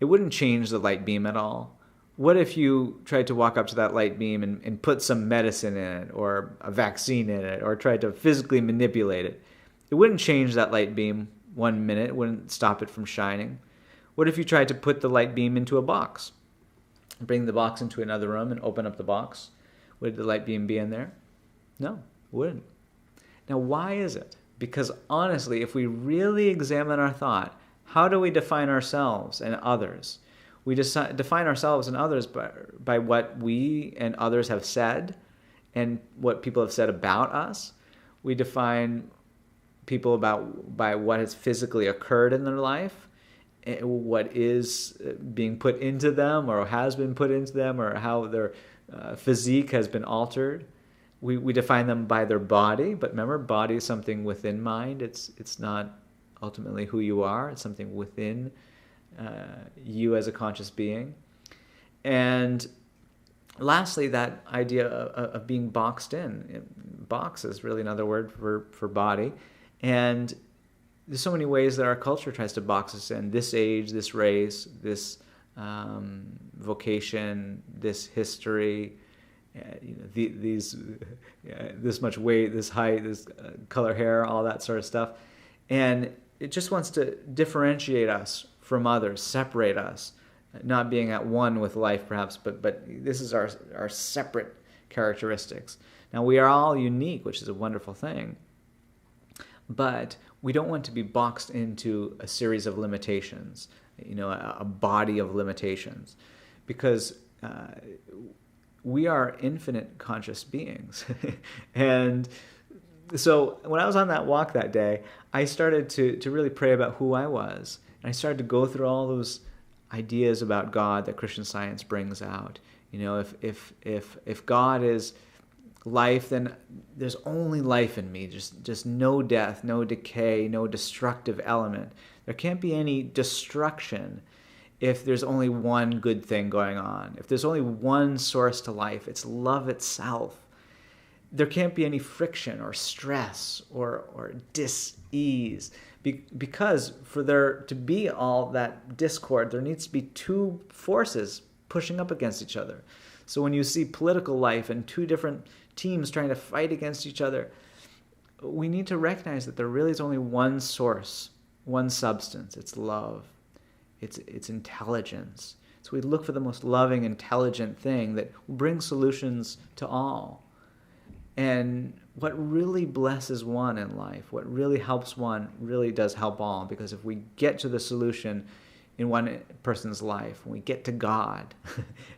it wouldn't change the light beam at all. What if you tried to walk up to that light beam and put some medicine in it, or a vaccine in it, or tried to physically manipulate it? It wouldn't change that light beam 1 minute, it wouldn't stop it from shining. What if you tried to put the light beam into a box? Bring the box into another room and open up the box? Would the light beam be in there? No, it wouldn't. Now, why is it? Because honestly, if we really examine our thought, how do we define ourselves and others? We define ourselves and others by what we and others have said and what people have said about us. We define people by what has physically occurred in their life, what is being put into them or has been put into them, or how their physique has been altered. We define them by their body, but remember, body is something within mind. It's not ultimately who you are. It's something within you as a conscious being. And lastly, that idea of being boxed in. Box is really another word for body. And there's so many ways that our culture tries to box us in. This age, this race, this vocation, this history, this much weight, this height, this color hair, all that sort of stuff. And it just wants to differentiate us from others, separate us, not being at one with life perhaps, but this is our separate characteristics. Now, we are all unique, which is a wonderful thing, but we don't want to be boxed into a series of limitations, a body of limitations, because we are infinite conscious beings. And so when I was on that walk that day, I started to really pray about who I was. And I started to go through all those ideas about God that Christian Science brings out. If God is life, then there's only life in me. Just no death, no decay, no destructive element. There can't be any destruction if there's only one good thing going on. If there's only one source to life, it's love itself. There can't be any friction or stress or dis-ease, because for there to be all that discord, there needs to be two forces pushing up against each other. So when you see political life and two different teams trying to fight against each other, we need to recognize that there really is only one source, one substance. It's love. It's intelligence. So we look for the most loving, intelligent thing that will bring solutions to all. And what really blesses one in life, what really helps one, really does help all. Because if we get to the solution, in one person's life, when we get to God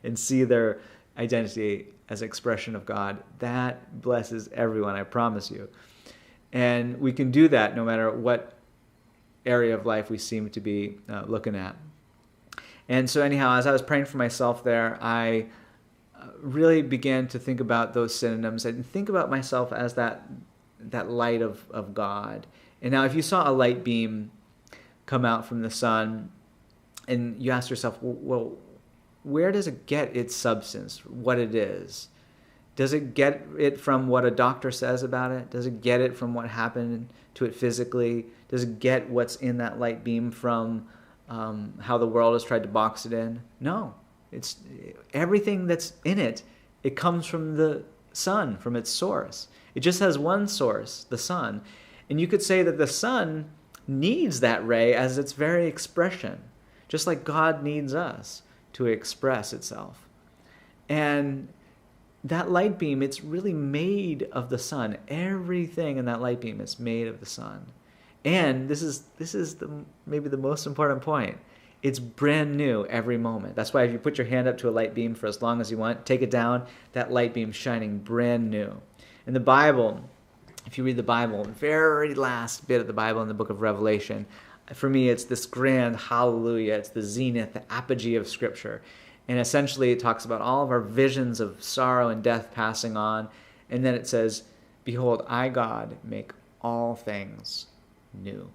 and see their identity as an expression of God, that blesses everyone, I promise you. And we can do that no matter what area of life we seem to be looking at. And so anyhow, as I was praying for myself there, I really began to think about those synonyms and think about myself as that light of God. And now if you saw a light beam come out from the sun and you ask yourself, well, where does it get its substance, what it is? Does it get it from what a doctor says about it? Does it get it from what happened to it physically? Does it get what's in that light beam from how the world has tried to box it in? No. It's everything that's in it. It comes from the sun, from its source. It just has one source, the sun. And you could say that the sun needs that ray as its very expression, just like God needs us to express itself. And that light beam, it's really made of the sun. Everything in that light beam is made of the sun. And this is maybe the most important point. It's brand new every moment. That's why if you put your hand up to a light beam for as long as you want, take it down, that light beam shining brand new. In the Bible, if you read the Bible, the very last bit of the Bible in the book of Revelation, for me it's this grand hallelujah. It's the zenith, the apogee of Scripture. And essentially it talks about all of our visions of sorrow and death passing on. And then it says, behold, I, God, make all things new.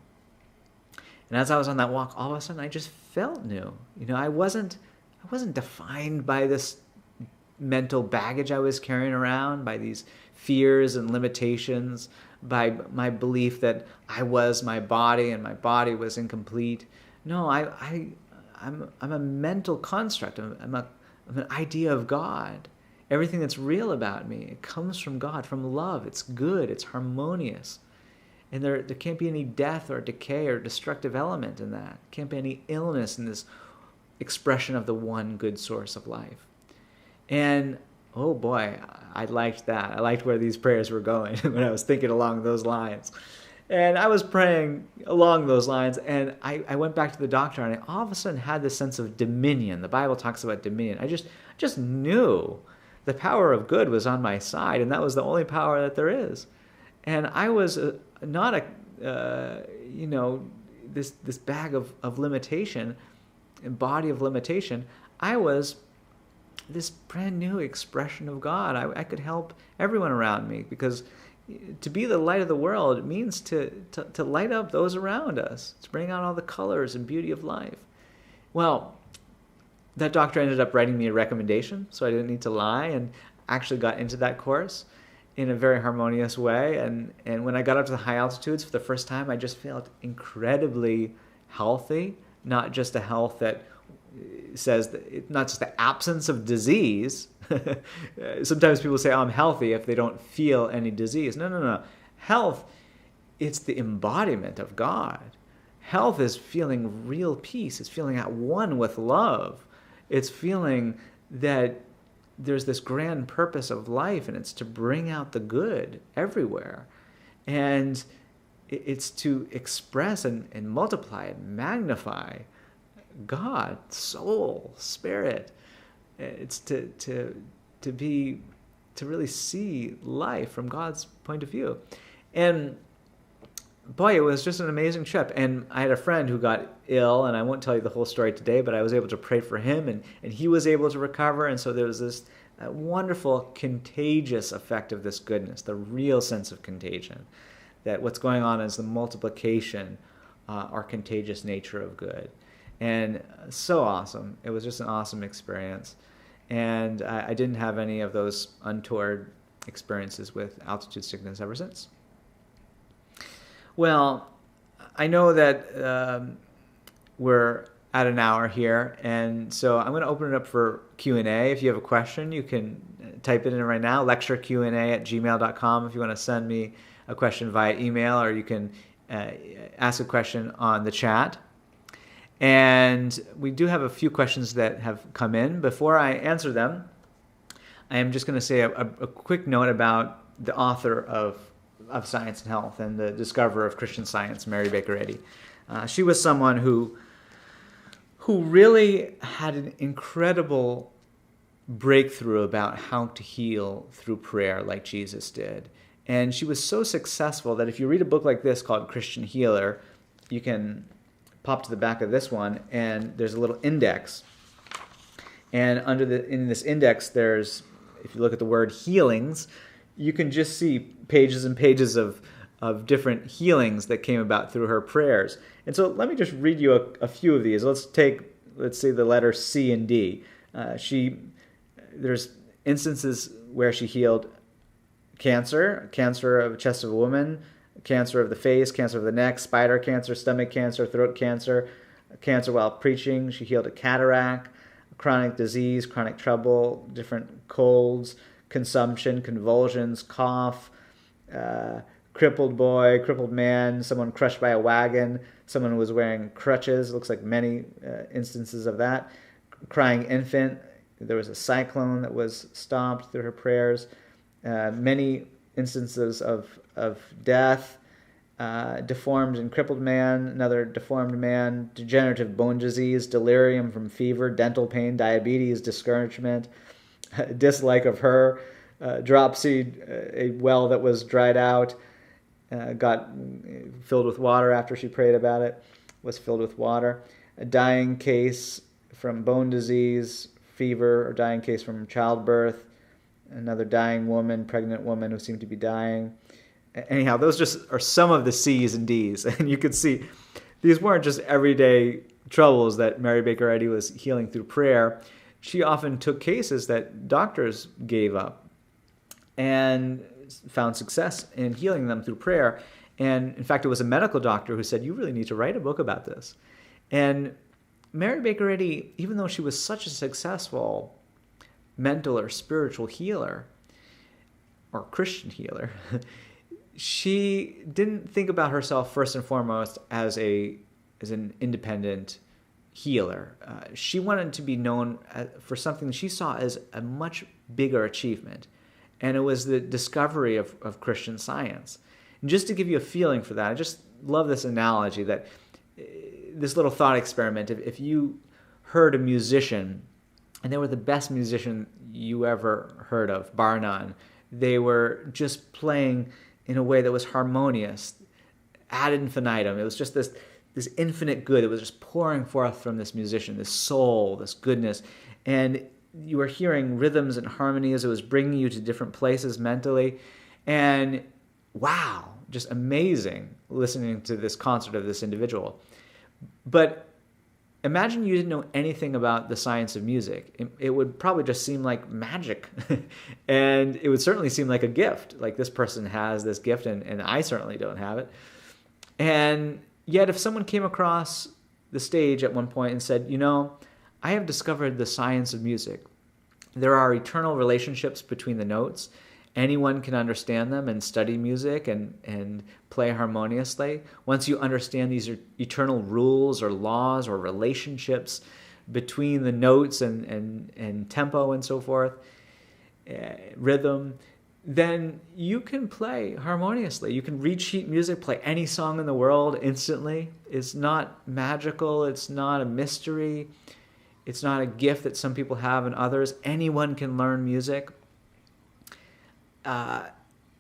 And as I was on that walk, all of a sudden I just felt new. You know, I wasn't defined by this mental baggage I was carrying around, by these fears and limitations, by my belief that I was my body and my body was incomplete. No, I'm a mental construct. I'm an idea of God. Everything that's real about me, it comes from God, from love. It's good. It's harmonious. And there can't be any death or decay or destructive element in that. Can't be any illness in this expression of the one good source of life. And oh boy, I liked that. I liked where these prayers were going when I was thinking along those lines. And I was praying along those lines, and I went back to the doctor, and I all of a sudden had this sense of dominion. The Bible talks about dominion. I just knew the power of good was on my side, and that was the only power that there is. And I was not this bag of limitation, and body of limitation. I was this brand new expression of God. I could help everyone around me, because to be the light of the world means to light up those around us, to bring out all the colors and beauty of life. Well, that doctor ended up writing me a recommendation, so I didn't need to lie, and actually got into that course in a very harmonious way. And when I got up to the high altitudes for the first time, I just felt incredibly healthy, not just a health that says that it's not just the absence of disease. Sometimes people say, oh, I'm healthy if they don't feel any disease. No. Health, it's the embodiment of God. Health is feeling real peace. It's feeling at one with love. It's feeling that there's this grand purpose of life, and it's to bring out the good everywhere. And it's to express and multiply and magnify God, soul, spirit. It's to really see life from God's point of view. And boy, it was just an amazing trip. And I had a friend who got ill, and I won't tell you the whole story today, but I was able to pray for him, and he was able to recover. And so there was this wonderful contagious effect of this goodness, the real sense of contagion, that what's going on is the multiplication or contagious nature of good. And so awesome. It was just an awesome experience. And I didn't have any of those untoward experiences with altitude sickness ever since. Well, I know that we're at an hour here, and so I'm going to open it up for Q&A. If you have a question, you can type it in right now, lectureqa@gmail.com, if you want to send me a question via email, or you can ask a question on the chat. And we do have a few questions that have come in. Before I answer them, I am just going to say a quick note about the author of Science and Health and the discoverer of Christian Science, Mary Baker Eddy. She was someone who who really had an incredible breakthrough about how to heal through prayer like Jesus did. And she was so successful that if you read a book like this called Christian Healer, you can pop to the back of this one, and there's a little index. And in this index, there's, if you look at the word healings, you can just see pages and pages of different healings that came about through her prayers. And so let me just read you a few of these. Let's say the letter C and D. There's instances where she healed cancer of the chest of a woman, cancer of the face, cancer of the neck, spider cancer, stomach cancer, throat cancer, cancer while preaching. She healed a cataract, chronic disease, chronic trouble, different colds, consumption, convulsions, cough, crippled boy, crippled man, someone crushed by a wagon, someone who was wearing crutches. It looks like many instances of that. Crying infant. There was a cyclone that was stopped through her prayers. Many instances of death. Deformed and crippled man, another deformed man, degenerative bone disease, delirium from fever, dental pain, diabetes, discouragement, dislike of her, dropsy, a well that was dried out, got filled with water after she prayed about it, was filled with water. A dying case from bone disease, fever, or dying case from childbirth. Another dying woman, pregnant woman who seemed to be dying. Anyhow, those just are some of the C's and D's. And you could see these weren't just everyday troubles that Mary Baker Eddy was healing through prayer. She often took cases that doctors gave up and found success in healing them through prayer. And in fact, it was a medical doctor who said, you really need to write a book about this. And Mary Baker Eddy, even though she was such a successful mental or spiritual healer, or Christian healer, she didn't think about herself first and foremost as an independent healer. She wanted to be known for something she saw as a much bigger achievement, and it was the discovery of Christian Science. And just to give you a feeling for that, I just love this analogy, that this little thought experiment. If you heard a musician, and they were the best musician you ever heard of, bar none, they were just playing in a way that was harmonious, ad infinitum. It was just this infinite good that was just pouring forth from this musician, this soul, this goodness. And you were hearing rhythms and harmonies. It was bringing you to different places mentally. And wow, just amazing listening to this concert of this individual. But imagine you didn't know anything about the science of music. It would probably just seem like magic. And it would certainly seem like a gift. Like, this person has this gift and I certainly don't have it. And yet if someone came across the stage at one point and said, I have discovered the science of music. There are eternal relationships between the notes. Anyone can understand them and study music and play harmoniously. Once you understand these eternal rules or laws or relationships between the notes and tempo and so forth, rhythm, then you can play harmoniously. You can read sheet music, play any song in the world instantly. It's not magical. It's not a mystery. It's not a gift that some people have and others. Anyone can learn music.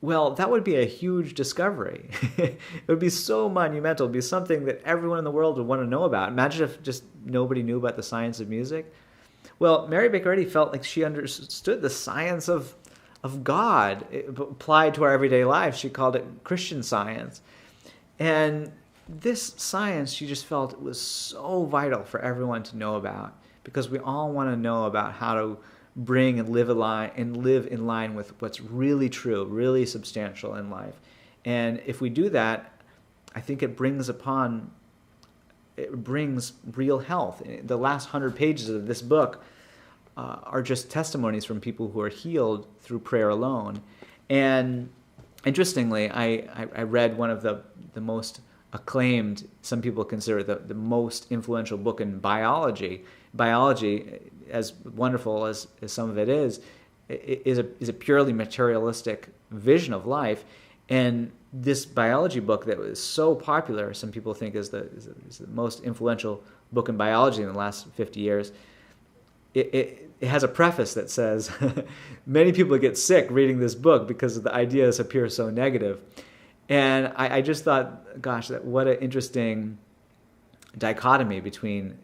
Well, that would be a huge discovery. It would be so monumental. It would be something that everyone in the world would want to know about. Imagine if just nobody knew about the science of music. Well, Mary Baker Eddy felt like she understood the science of God applied to our everyday life. She called it Christian Science. And this science, she just felt, was so vital for everyone to know about, because we all want to know about how to bring and live in line with what's really true, really substantial in life. And if we do that, I think it brings real health. The last 100 pages of this book are just testimonies from people who are healed through prayer alone. And interestingly, I read one of the most acclaimed, some people consider it the most influential book in biology. Biology, as wonderful as some of it is a purely materialistic vision of life. And this biology book that was so popular, some people think is the most influential book in biology in the last 50 years, it has a preface that says, many people get sick reading this book because the ideas appear so negative. And I just thought, gosh, what an interesting dichotomy between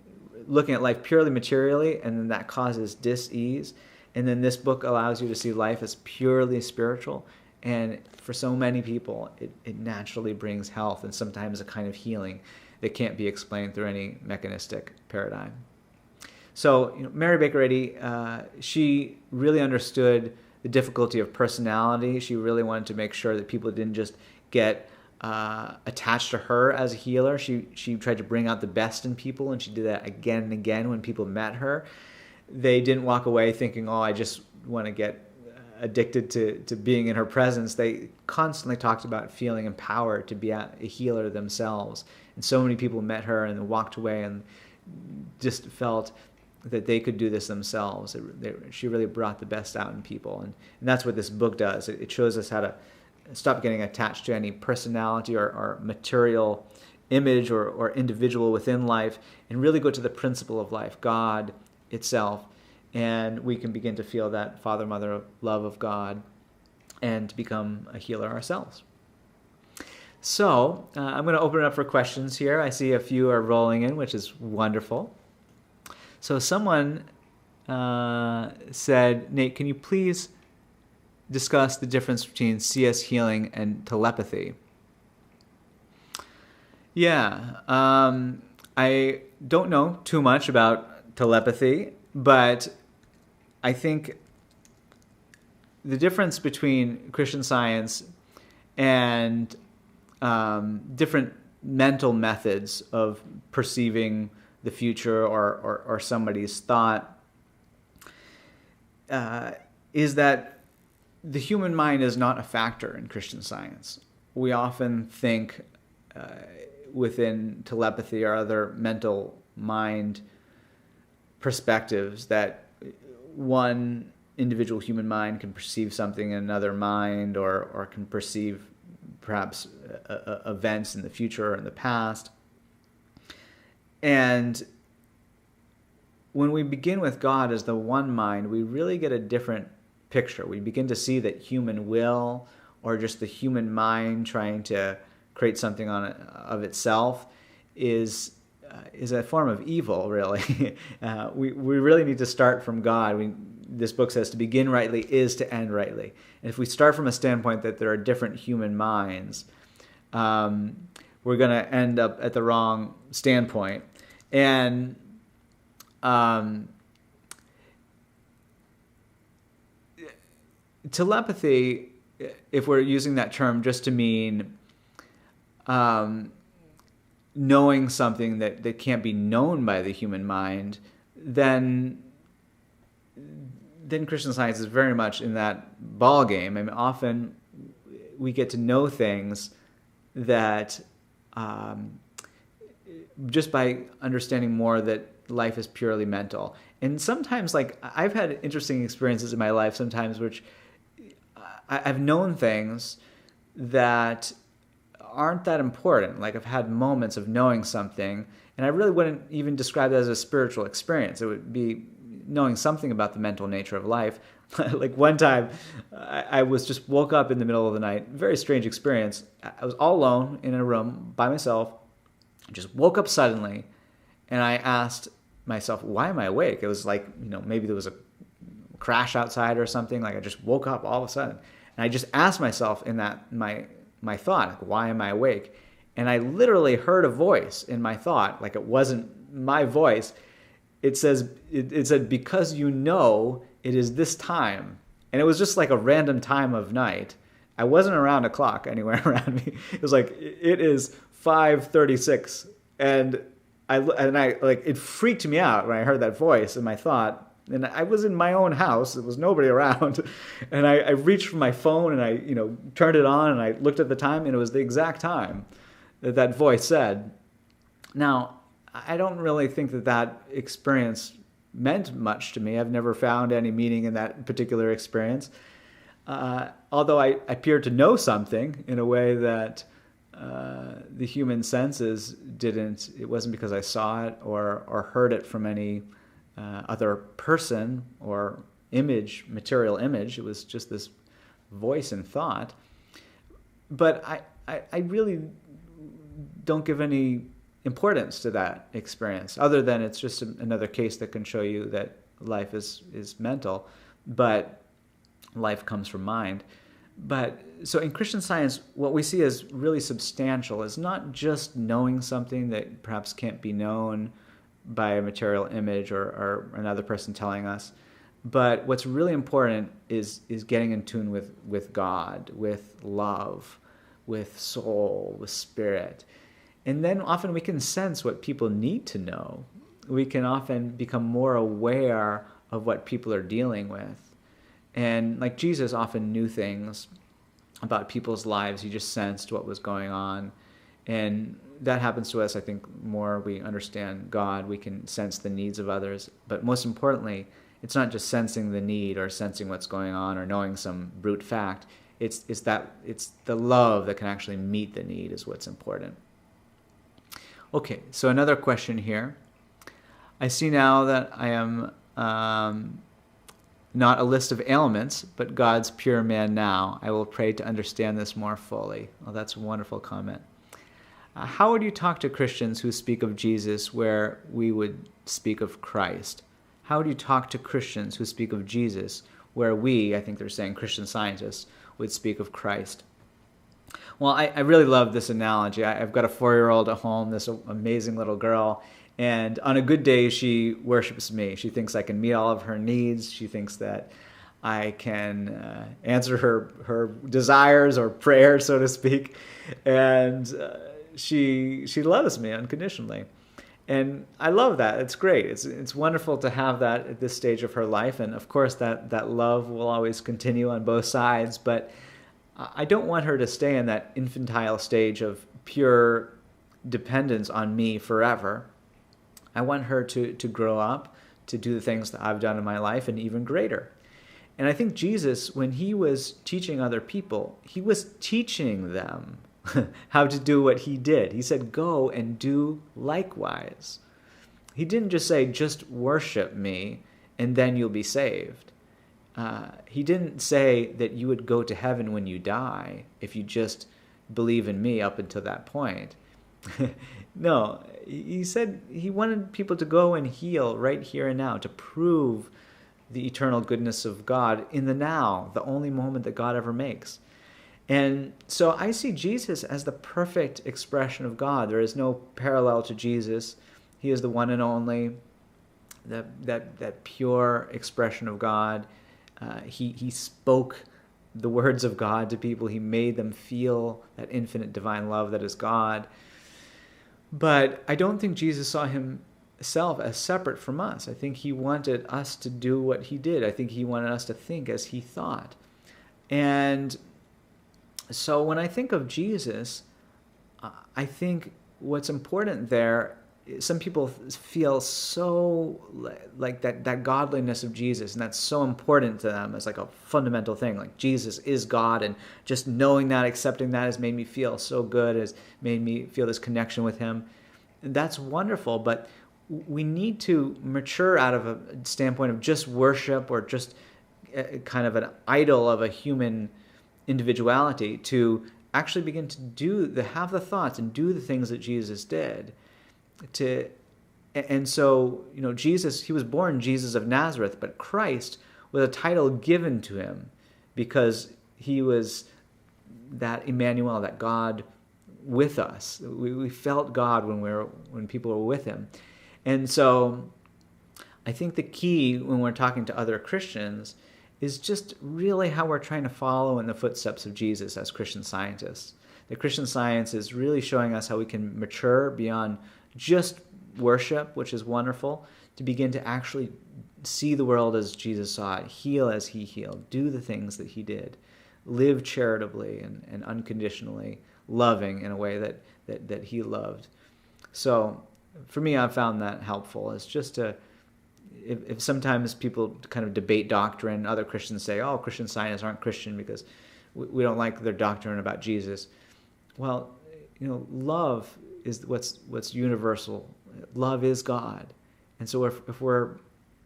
looking at life purely materially, and then that causes dis-ease. And then this book allows you to see life as purely spiritual. And for so many people, it naturally brings health and sometimes a kind of healing that can't be explained through any mechanistic paradigm. So, Mary Baker Eddy, she really understood the difficulty of personality. She really wanted to make sure that people didn't just get attached to her as a healer. She tried to bring out the best in people, and she did that again and again when people met her. They didn't walk away thinking, oh, I just want to get addicted to being in her presence. They constantly talked about feeling empowered to be a healer themselves. And so many people met her and walked away and just felt that they could do this themselves. She really brought the best out in people. And that's what this book does. It shows us how to stop getting attached to any personality or material image or individual within life, and really go to the principle of life, God itself. And we can begin to feel that Father, Mother love of God and to become a healer ourselves. So I'm going to open it up for questions here. I see a few are rolling in, which is wonderful. So someone said, Nate, can you please discuss the difference between CS healing and telepathy? Yeah, I don't know too much about telepathy, but I think the difference between Christian Science and different mental methods of perceiving the future or somebody's thought is that the human mind is not a factor in Christian Science. We often think within telepathy or other mental mind perspectives that one individual human mind can perceive something in another mind, or can perceive perhaps events in the future or in the past. And when we begin with God as the one mind, we really get a different picture. We begin to see that human will, or just the human mind trying to create something of itself, is a form of evil, really. We really need to start from God. This book says to begin rightly is to end rightly. And if we start from a standpoint that there are different human minds, we're going to end up at the wrong standpoint. And telepathy, if we're using that term just to mean knowing something that can't be known by the human mind, then Christian Science is very much in that ball game. I mean, often we get to know things that just by understanding more that life is purely mental. And sometimes, like, I've had interesting experiences in my life sometimes which I've known things that aren't that important. Like, I've had moments of knowing something, and I really wouldn't even describe that as a spiritual experience. It would be knowing something about the mental nature of life. Like, one time, I was just woke up in the middle of the night. Very strange experience. I was all alone in a room by myself. Just woke up suddenly, and I asked myself, why am I awake? It was like, maybe there was a crash outside or something. Like, I just woke up all of a sudden. And I just asked myself in that my thought, like, why am I awake? And I literally heard a voice in my thought, like it wasn't my voice. It said, because it is this time. And it was just like a random time of night. I wasn't around a clock anywhere around me. It was like, it is 5:36. And I like, it freaked me out when I heard that voice in my thought. And I was in my own house. There was nobody around. And I reached for my phone and I, turned it on and I looked at the time, and it was the exact time that voice said. Now, I don't really think that experience meant much to me. I've never found any meaning in that particular experience. Although I appeared to know something in a way that the human senses didn't. It wasn't because I saw it or heard it from any other person or image, material image. It was just this voice and thought. But I really don't give any importance to that experience, other than it's just another case that can show you that life is mental, but life comes from mind. But so in Christian Science, what we see as really substantial is not just knowing something that perhaps can't be known by a material image or another person telling us, but what's really important is getting in tune with God, with love, with soul, with spirit. And then often we can sense what people need to know. We can often become more aware of what people are dealing with. And like Jesus often knew things about people's lives. He just sensed what was going on. And that happens to us, I think, more we understand God. We can sense the needs of others. But most importantly, it's not just sensing the need or sensing what's going on or knowing some brute fact. It's the love that can actually meet the need is what's important. Okay, so another question here. I see now that I am not a list of ailments, but God's pure man now. I will pray to understand this more fully. Well, that's a wonderful comment. How would you talk to Christians who speak of Jesus where we would speak of Christ? How would you talk to Christians who speak of Jesus where we, I think they're saying Christian Scientists, would speak of Christ? Well, I really love this analogy. I've got a 4-year-old at home, this amazing little girl, and on a good day, she worships me. She thinks I can meet all of her needs. She thinks that I can answer her desires or prayers, so to speak, and she loves me unconditionally. And I love that. It's great. It's wonderful to have that at this stage of her life, and of course that love will always continue on both sides, but I don't want her to stay in that infantile stage of pure dependence on me forever. I want her to grow up, to do the things that I've done in my life and even greater. And I think Jesus, when he was teaching other people, he was teaching them how to do what he did. He said, go and do likewise. He didn't just say, just worship me and then you'll be saved. He didn't say that you would go to heaven when you die if you just believe in me up until that point. No, he said he wanted people to go and heal right here and now, to prove the eternal goodness of God in the now, the only moment that God ever makes. And so I see Jesus as the perfect expression of God. There is no parallel to Jesus. He is the one and only, that pure expression of God. He spoke the words of God to people. He made them feel that infinite divine love that is God. But I don't think Jesus saw himself as separate from us. I think he wanted us to do what he did. I think he wanted us to think as he thought. And so when I think of Jesus, I think what's important there, some people feel so like that godliness of Jesus, and that's so important to them as like a fundamental thing. Like Jesus is God, and just knowing that, accepting that has made me feel so good, has made me feel this connection with him. That's wonderful, but we need to mature out of a standpoint of just worship or just kind of an idol of a human individuality to actually begin to have the thoughts and do the things that Jesus did. And so, Jesus, he was born Jesus of Nazareth, but Christ was a title given to him because he was that Emmanuel, that God with us. We felt God when people were with him. And so I think the key when we're talking to other Christians is just really how we're trying to follow in the footsteps of Jesus as Christian Scientists. The Christian Science is really showing us how we can mature beyond just worship, which is wonderful, to begin to actually see the world as Jesus saw it, heal as he healed, do the things that he did, live charitably and unconditionally, loving in a way that he loved. So for me, I've found that helpful. It's just if sometimes people kind of debate doctrine, other Christians say, oh, Christian Scientists aren't Christian because we don't like their doctrine about Jesus. Well, love is what's universal. Love is God. And so if we're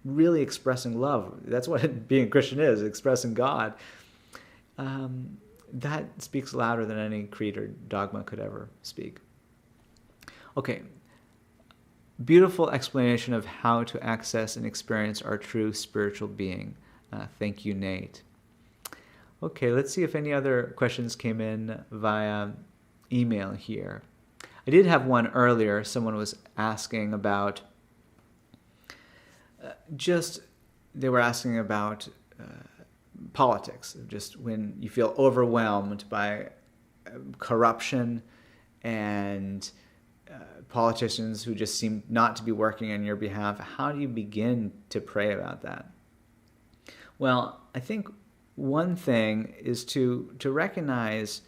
really expressing love, that's what being a Christian is, expressing God, that speaks louder than any creed or dogma could ever speak. Okay, beautiful explanation of how to access and experience our true spiritual being. Thank you, Nate. Okay, let's see if any other questions came in via email here. I did have one earlier. Someone was asking about they were asking about politics, just when you feel overwhelmed by corruption and politicians who just seem not to be working on your behalf. How do you begin to pray about that? Well, I think one thing is to recognize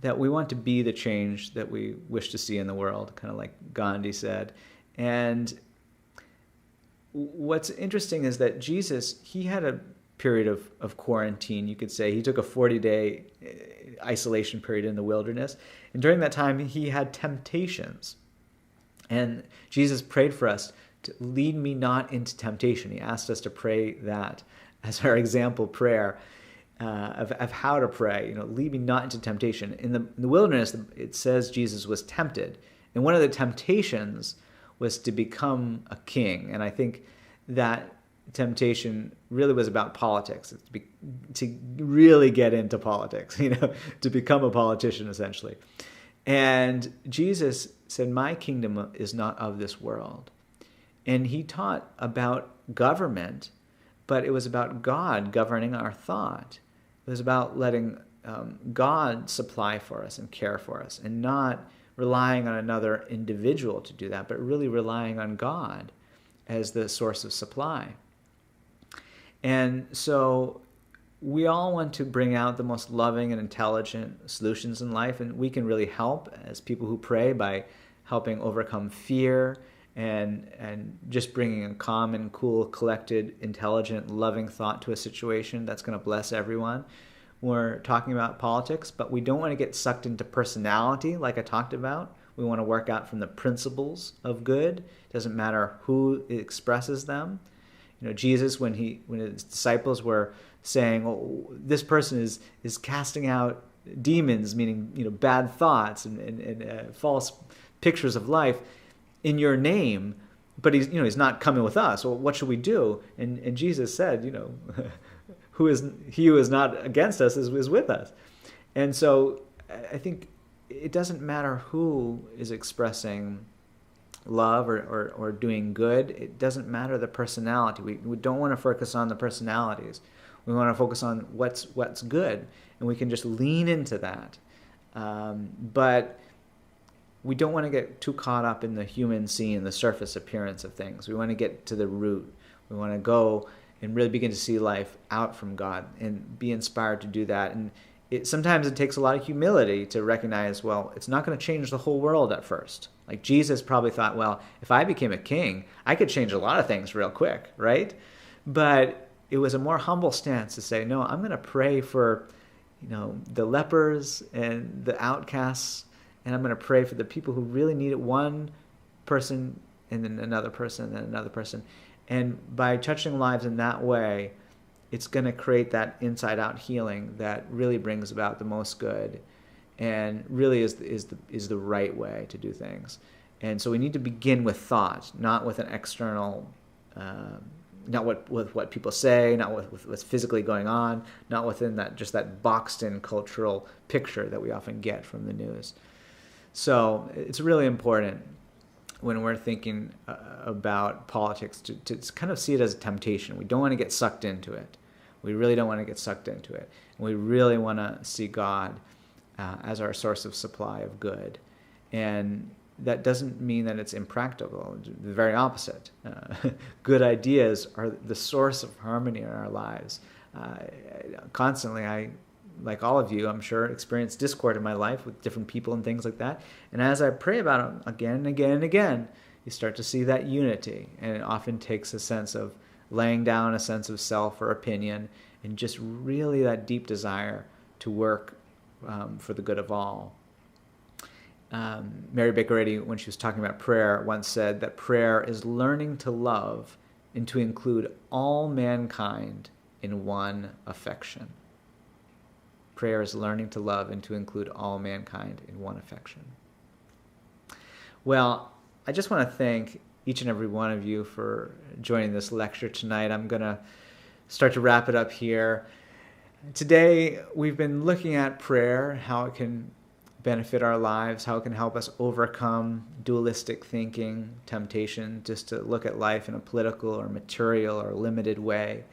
that we want to be the change that we wish to see in the world, kind of like Gandhi said. And what's interesting is that Jesus, he had a period of quarantine, you could say. He took a 40-day isolation period in the wilderness. And during that time, he had temptations. And Jesus prayed for us to lead me not into temptation. He asked us to pray that as our example prayer of how to pray. Lead me not into temptation. In the wilderness, it says Jesus was tempted. And one of the temptations was to become a king. And I think that temptation really was about politics, to really get into politics, to become a politician, essentially. And Jesus said, my kingdom is not of this world. And he taught about government, but it was about God governing our thought. It was about letting God supply for us and care for us, and not relying on another individual to do that, but really relying on God as the source of supply. And so we all want to bring out the most loving and intelligent solutions in life, and we can really help as people who pray by helping overcome fear and just bringing a calm and cool, collected, intelligent, loving thought to a situation that's going to bless everyone. We're talking about politics, but we don't want to get sucked into personality like I talked about. We want to work out from the principles of good. It doesn't matter who expresses them. Jesus, when his disciples were saying, "Oh, this person is casting out demons," meaning bad thoughts and false pictures of life in your name, but he's not coming with us. Well, what should we do? And Jesus said, he who is not against us is with us. And so I think it doesn't matter who is expressing love or doing good. It doesn't matter the personality. We don't want to focus on the personalities. We want to focus on what's good, and we can just lean into that. But we don't want to get too caught up in the human scene, the surface appearance of things. We want to get to the root. We want to go and really begin to see life out from God and be inspired to do that. And sometimes it takes a lot of humility to recognize, well, it's not going to change the whole world at first. Like Jesus probably thought, well, if I became a king, I could change a lot of things real quick, right? But it was a more humble stance to say, no, I'm going to pray for, the lepers and the outcasts, and I'm going to pray for the people who really need it, one person and then another person and then another person. And by touching lives in that way, it's going to create that inside-out healing that really brings about the most good, and really is the right way to do things. And so we need to begin with thought, not with an external, not with what people say, not with what's physically going on, not within that boxed-in cultural picture that we often get from the news. So it's really important when we're thinking about politics to kind of see it as a temptation. We don't want to get sucked into it. We really don't want to get sucked into it. And we really want to see God as our source of supply of good. And that doesn't mean that it's impractical. The very opposite. Good ideas are the source of harmony in our lives. Constantly, I, like all of you, I'm sure, experience discord in my life with different people and things like that. And as I pray about them again and again and again, you start to see that unity. And it often takes a sense of laying down a sense of self or opinion, and just really that deep desire to work for the good of all. Mary Baker Eddy, when she was talking about prayer, once said that prayer is learning to love and to include all mankind in one affection. Prayer is learning to love and to include all mankind in one affection. Well, I just want to thank each and every one of you for joining this lecture tonight. I'm going to start to wrap it up here. Today, we've been looking at prayer, how it can benefit our lives, how it can help us overcome dualistic thinking, temptation just to look at life in a political or material or limited way,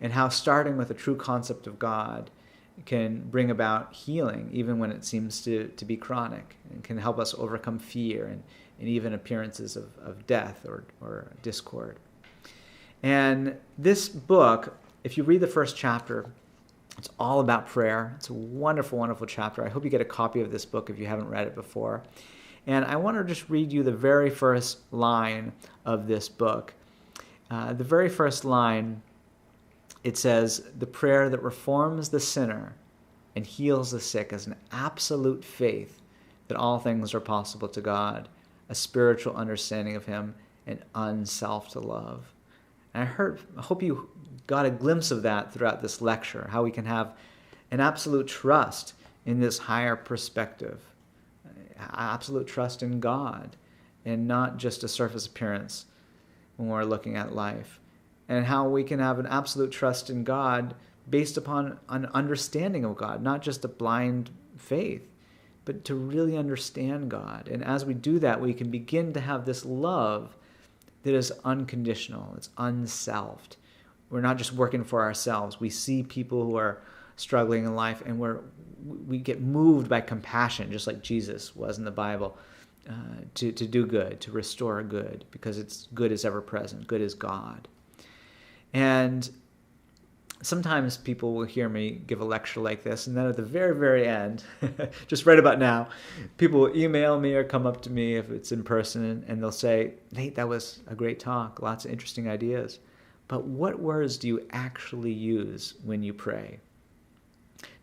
and how starting with a true concept of God can bring about healing even when it seems to be chronic, and can help us overcome fear and even appearances of death or discord. And this book, if you read the first chapter, it's all about prayer. It's a wonderful, wonderful chapter. I hope you get a copy of this book if you haven't read it before. And I want to just read you the very first line of this book. The very first line, it says, "The prayer that reforms the sinner and heals the sick is an absolute faith that all things are possible to God, a spiritual understanding of him, and unself to love." And I hope you got a glimpse of that throughout this lecture, how we can have an absolute trust in this higher perspective, absolute trust in God, and not just a surface appearance when we're looking at life, and how we can have an absolute trust in God based upon an understanding of God, not just a blind faith, but to really understand God. And as we do that, we can begin to have this love that is unconditional, it's unselfed. We're not just working for ourselves. We see people who are struggling in life, and we get moved by compassion, just like Jesus was in the Bible, to do good, to restore good, because it's good is ever present, good is God. And sometimes people will hear me give a lecture like this, and then at the very, very end, just right about now, people will email me or come up to me if it's in person, and they'll say, "Nate, that was a great talk, lots of interesting ideas. But what words do you actually use when you pray?"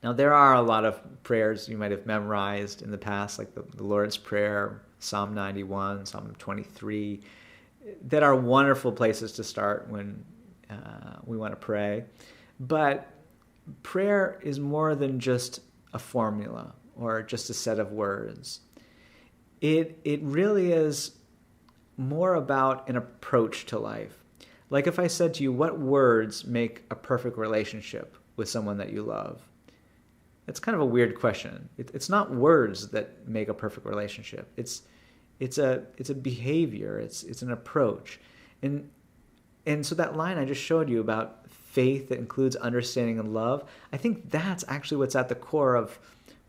Now, there are a lot of prayers you might have memorized in the past, like the Lord's Prayer, Psalm 91, Psalm 23, that are wonderful places to start when we want to pray. But prayer is more than just a formula or just a set of words. It really is more about an approach to life. Like if I said to you, what words make a perfect relationship with someone that you love? It's kind of a weird question. It's not words that make a perfect relationship. It's a behavior. It's an approach. And so that line I just showed you about faith that includes understanding and love, I think that's actually what's at the core of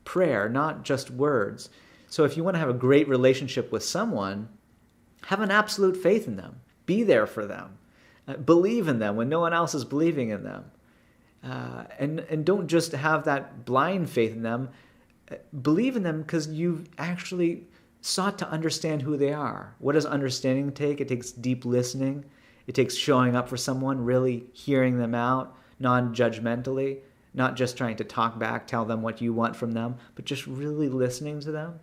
prayer, not just words. So if you want to have a great relationship with someone, have an absolute faith in them. Be there for them. Believe in them when no one else is believing in them. And don't just have that blind faith in them. Believe in them because you've actually sought to understand who they are. What does understanding take? It takes deep listening. It takes showing up for someone, really hearing them out, non-judgmentally, not just trying to talk back, tell them what you want from them, but just really listening to them.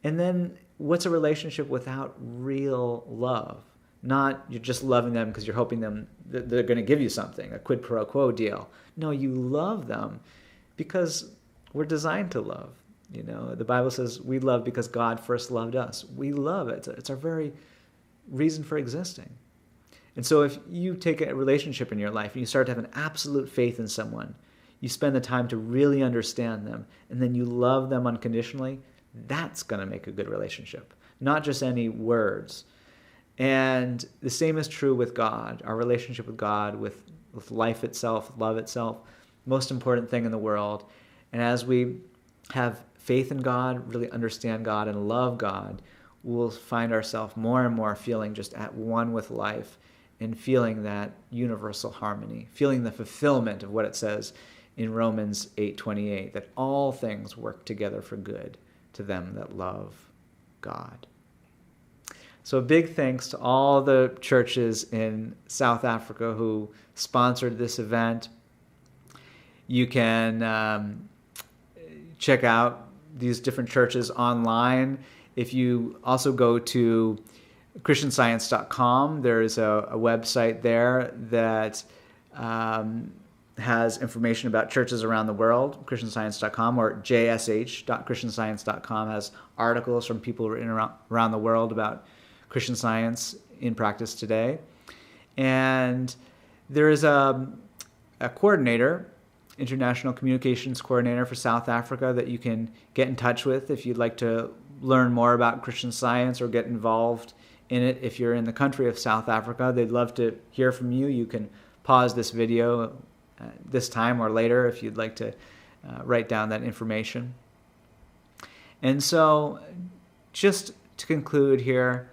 And then what's a relationship without real love? Not you're just loving them because you're hoping that they're going to give you something, a quid pro quo deal. No, you love them because we're designed to love. You know, the Bible says we love because God first loved us. We love it. It's our very reason for existing. And so if you take a relationship in your life and you start to have an absolute faith in someone, you spend the time to really understand them, and then you love them unconditionally, that's going to make a good relationship, not just any words. And the same is true with God, our relationship with God, with life itself, love itself, most important thing in the world. And as we have faith in God, really understand God and love God, we'll find ourselves more and more feeling just at one with life and feeling that universal harmony, feeling the fulfillment of what it says in Romans 8:28, that all things work together for good to them that love God. So a big thanks to all the churches in South Africa who sponsored this event. You can check out these different churches online. If you also go to christianscience.com, there's a website there that has information about churches around the world, christianscience.com, or jsh.christianscience.com has articles from people written around the world about Christian Science in practice today. And there is a coordinator, international communications coordinator for South Africa, that you can get in touch with if you'd like to learn more about Christian Science or get involved in it. If you're in the country of South Africa, they'd love to hear from you. You can pause this video this time or later if you'd like to write down that information. And so, just to conclude here,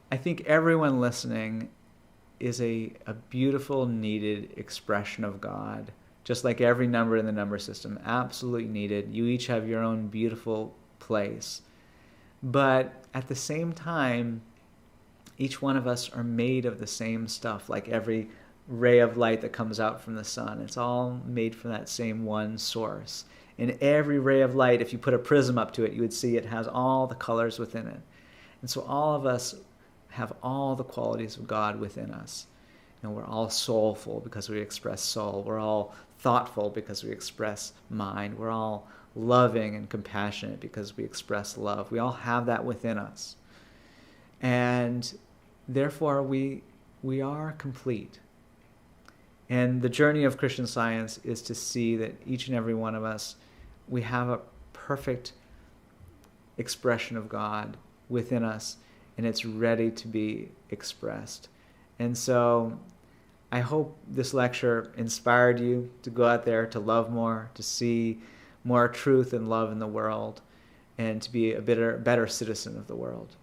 I think everyone listening is a beautiful, needed expression of God. Just like every number in the number system, absolutely needed. You each have your own beautiful place. But at the same time, each one of us are made of the same stuff, like every ray of light that comes out from the sun. It's all made from that same one source. And every ray of light, if you put a prism up to it, you would see it has all the colors within it. And so all of us have all the qualities of God within us. You know, we're all soulful because we express soul. We're all thoughtful because we express mind. We're all loving and compassionate because we express love. We all have that within us. And therefore, we are complete. And the journey of Christian Science is to see that each and every one of us, we have a perfect expression of God within us, and it's ready to be expressed. And so I hope this lecture inspired you to go out there to love more, to see more truth and love in the world, and to be a better citizen of the world.